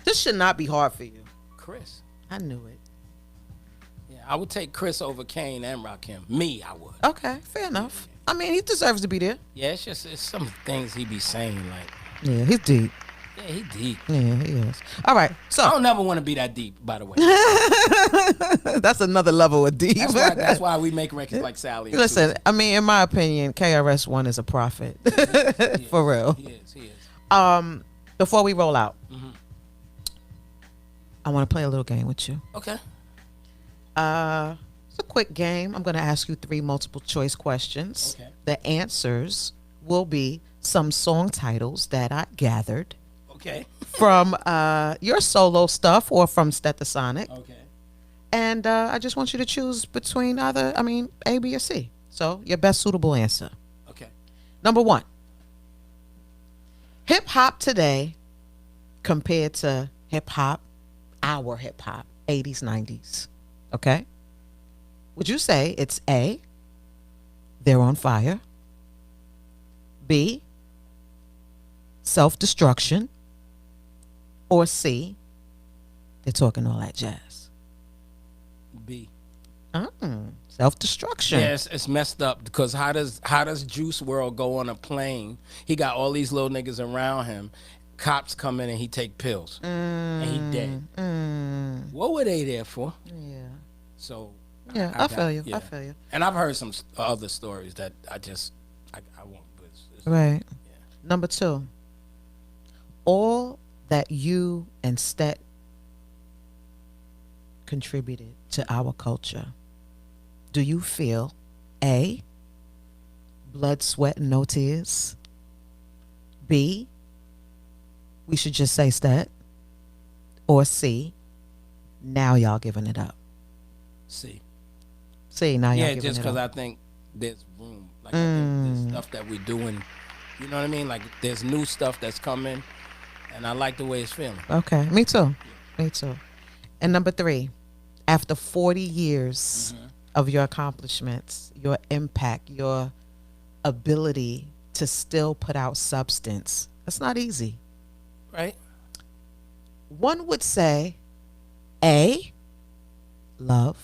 This should not be hard for you. Chris. I knew it. Yeah, I would take Chris over Kane and Rakim. Me, I would. Okay, fair enough. I mean, he deserves to be there. Yeah, it's some things he be saying like, Yeah, he's deep. yeah, he deep. Yeah, he is. All right, I so don't never want to be that deep, by the way. that's another level of deep. That's why we make records like Sally. and Listen, Susan. I mean, in my opinion, KRS-One is a prophet. For real. He is. Before we roll out, Mm-hmm. I want to play a little game with you. Okay. It's a quick game. I'm going to ask you 3 multiple choice questions. Okay. The answers will be some song titles that I gathered Okay. from your solo stuff or from Stetsasonic. Okay. And I just want you to choose between A, B, or C. So your best suitable answer. Okay. Number 1. Hip hop today compared to hip hop, our hip hop, 80s, 90s. Okay? Would you say it's A, they're on fire, B, self-destruction, Or C, they're talking all that jazz. B. Self-destruction. Yeah, it's messed up because how does Juice World go on a plane? He got all these little niggas around him. Cops come in and he take pills and he dead. What were they there for? Yeah. So Yeah, I feel you. I feel you. And I've heard some other stories that I won't. But Right. Number 2, all that you and Stet contributed to our culture, do you feel A, blood, sweat, and no tears? B, we should just say Stet? Or C, now y'all giving it up? see. C, now y'all Yeah, giving just it because I up. think there's room. Like there's stuff that we doing. You know what I mean? Like there's new stuff that's coming, and I like the way it's feeling. Okay, me too. Me too. And number 3, after 40 years of your accomplishments, your impact, your ability to still put out substance, that's not easy. Right? One would say A, love,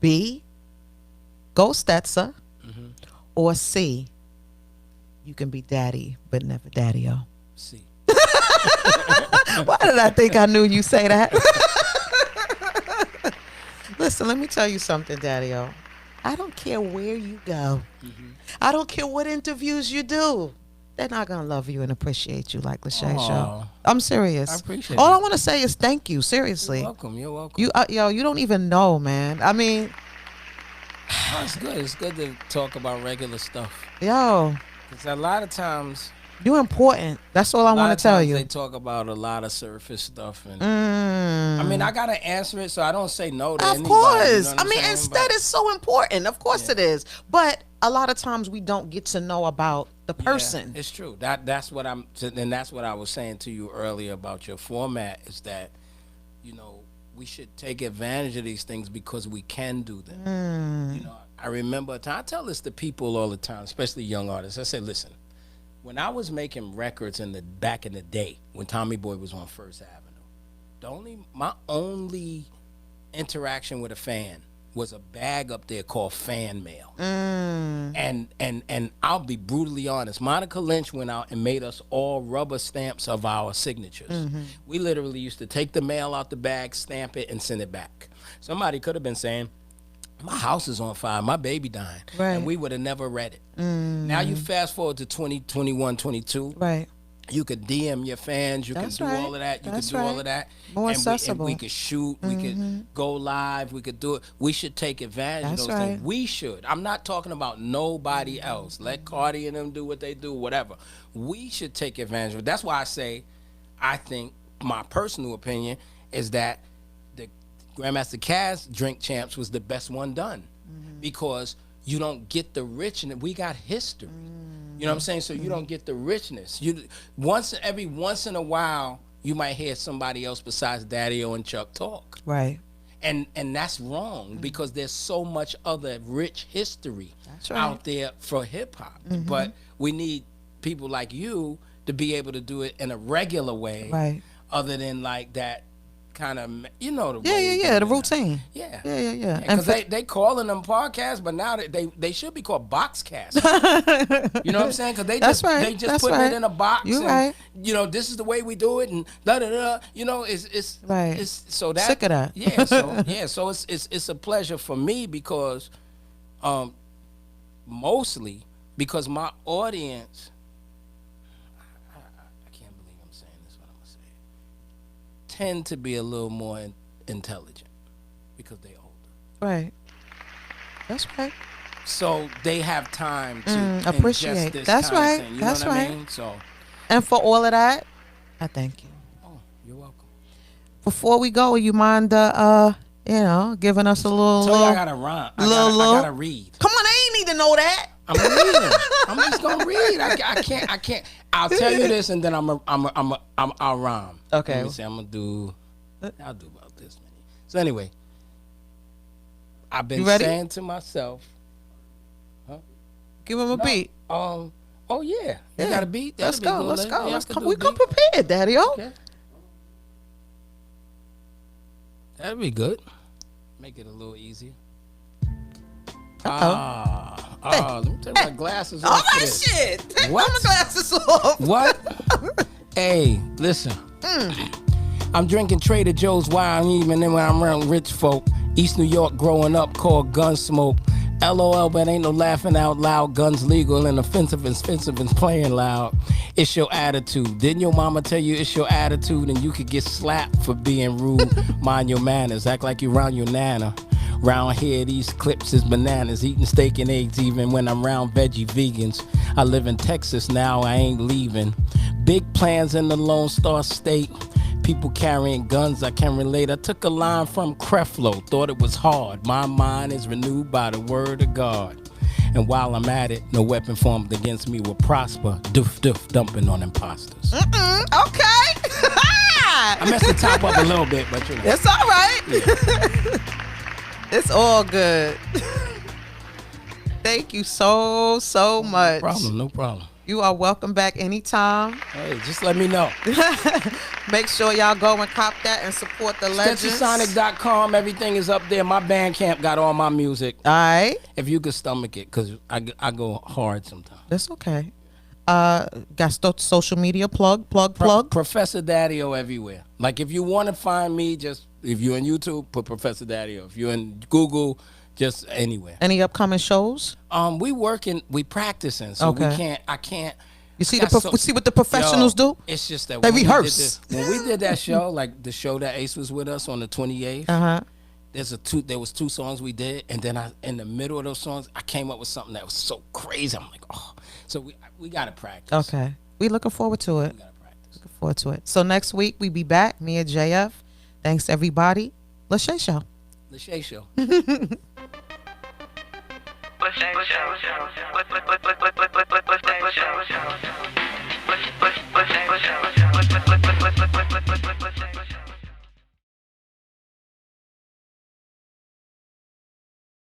B, go Stetsa, or C, you can be daddy, but never daddy-o. See. Why did I think I knew you say that? Listen, let me tell you something, daddy-o. I don't care where you go. I don't care what interviews you do. They're not going to love you and appreciate you like Leschea Show. Aw. I'm serious. I appreciate All it. I want to say is thank you, seriously. You're welcome. You're welcome. You don't even know, man. I mean, Oh, it's good. It's good to talk about regular stuff. yo, Because a lot of times, you're important. That's all I want to tell they you. talk about a lot of surface stuff, and I mean, I gotta answer it, so I don't say no to Of anybody. course. You know what I I'm mean, saying? instead But- it's so important. Of course it is. But a lot of times we don't get to know about the person. Yeah, it's true. That's what and that's what I was saying to you earlier about your format is that, we should take advantage of these things because we can do them. I remember a time, I tell this to people all the time, especially young artists. I say, listen, when I was making records back in the day when Tommy Boy was on First Avenue, my only interaction with a fan was a bag up there called fan mail. And I'll be brutally honest. Monica Lynch went out and made us all rubber stamps of our signatures. We literally used to take the mail out the bag, stamp it, and send it back. Somebody could have been saying, my house is on fire, my baby dying. Right. And we would have never read it. Now you fast forward to 2021, 22. Right. You could DM your fans. You That's can do right. all of that. You That's can do all right. of that. More and accessible. We could shoot. We could go live. We could do it. We should take advantage That's of those right. things. We should. I'm not talking about nobody else. Let Cardi and them do what they do, whatever. We should take advantage of it. That's why I say, I think my personal opinion is that the Grandmaster Caz Drink Champs was the best one done because you don't get the rich, and we got history. You know what I'm saying? So you don't get the richness. Every once in a while, you might hear somebody else besides Daddy-O and Chuck talk. Right. And that's wrong because there's so much other rich history That's right. out there for hip hop. But we need people like you to be able to do it in a regular way, Right. other than like that kind of, the Yeah, way yeah, the they- routine. Yeah. Yeah. Because they calling them podcasts, but now they should be called boxcasts. You know what I'm saying? Because That's right. they just That's putting right. it in a box. You and, right. this is the way we do it, and da da da. It's Right. It's so that Sick of that. So it's a pleasure for me because, mostly because my audience. I can't believe I'm saying this. What I'm gonna say. Tend to be a little more intelligent because they older. Right. That's right. So they have time to appreciate. ingest this That's kind of right. thing, you That's know what right. I mean? So, And for all of that, I thank you. oh, you're welcome. Before we go, you mind giving us a little So I gotta rhyme. I gotta read. Come on, I ain't need to know that. I'm reading. I'm just gonna read. I can't. I'll tell you this, and then I'll rhyme. Okay. Let me see. I'll do about this many. So anyway, I've been You ready? saying to myself, Give him a beat. oh yeah, you got a beat. Let's That'd be go. good. Let's go. Yeah, I Let's could come. do a We come beat. prepared, Daddy-O. Okay. That'd be good. Make it a little easier. Uh-oh. Let me take my glasses All off. right, for this. shit. Take What? my glasses off. What? Hey, listen. I'm drinking Trader Joe's wine even then when I'm around rich folk. East New York growing up called Gunsmoke. LOL, but ain't no laughing out loud. Guns legal and offensive and playing loud. It's your attitude. Didn't your mama tell you it's your attitude and you could get slapped for being rude? Mind your manners. Act like you round your nana. Round here, these clips is bananas. Eating steak and eggs even when I'm round veggie vegans. I live in Texas now, I ain't leaving. Big plans in the Lone Star State. People carrying guns, I can relate. I took a line from Creflo, thought it was hard. My mind is renewed by the word of God. And while I'm at it, no weapon formed against me will prosper. Doof, doof, dumping on imposters. Okay. I messed the top up a little bit, but you know. It's all right. Yeah. It's all good. Thank you so much. No problem. You are welcome back anytime. Hey, just let me know. Make sure y'all go and cop that and support the legends. Stetsasonic.com, everything is up there. My Bandcamp got all my music. All right. If you could stomach it, because I go hard sometimes. That's okay. Got social media plug. Professor Daddy-O everywhere. Like if you want to find me, just if you're in YouTube, put Professor Daddy-O. If you're in Google, just anywhere. Any upcoming shows? We practicing, so Okay. I can't. You see see what the professionals do? It's just that They when rehearse. when we did that show, like the show that Ace was with us on the 28th. There was two songs we did, and then in the middle of those songs, I came up with something that was so crazy. I'm like, oh, so we gotta practice. Okay, we looking forward to it. We gotta practice. Looking forward to it. So next week we be back, me and JF. Thanks everybody. Leschea Show. Leschea Show. Show.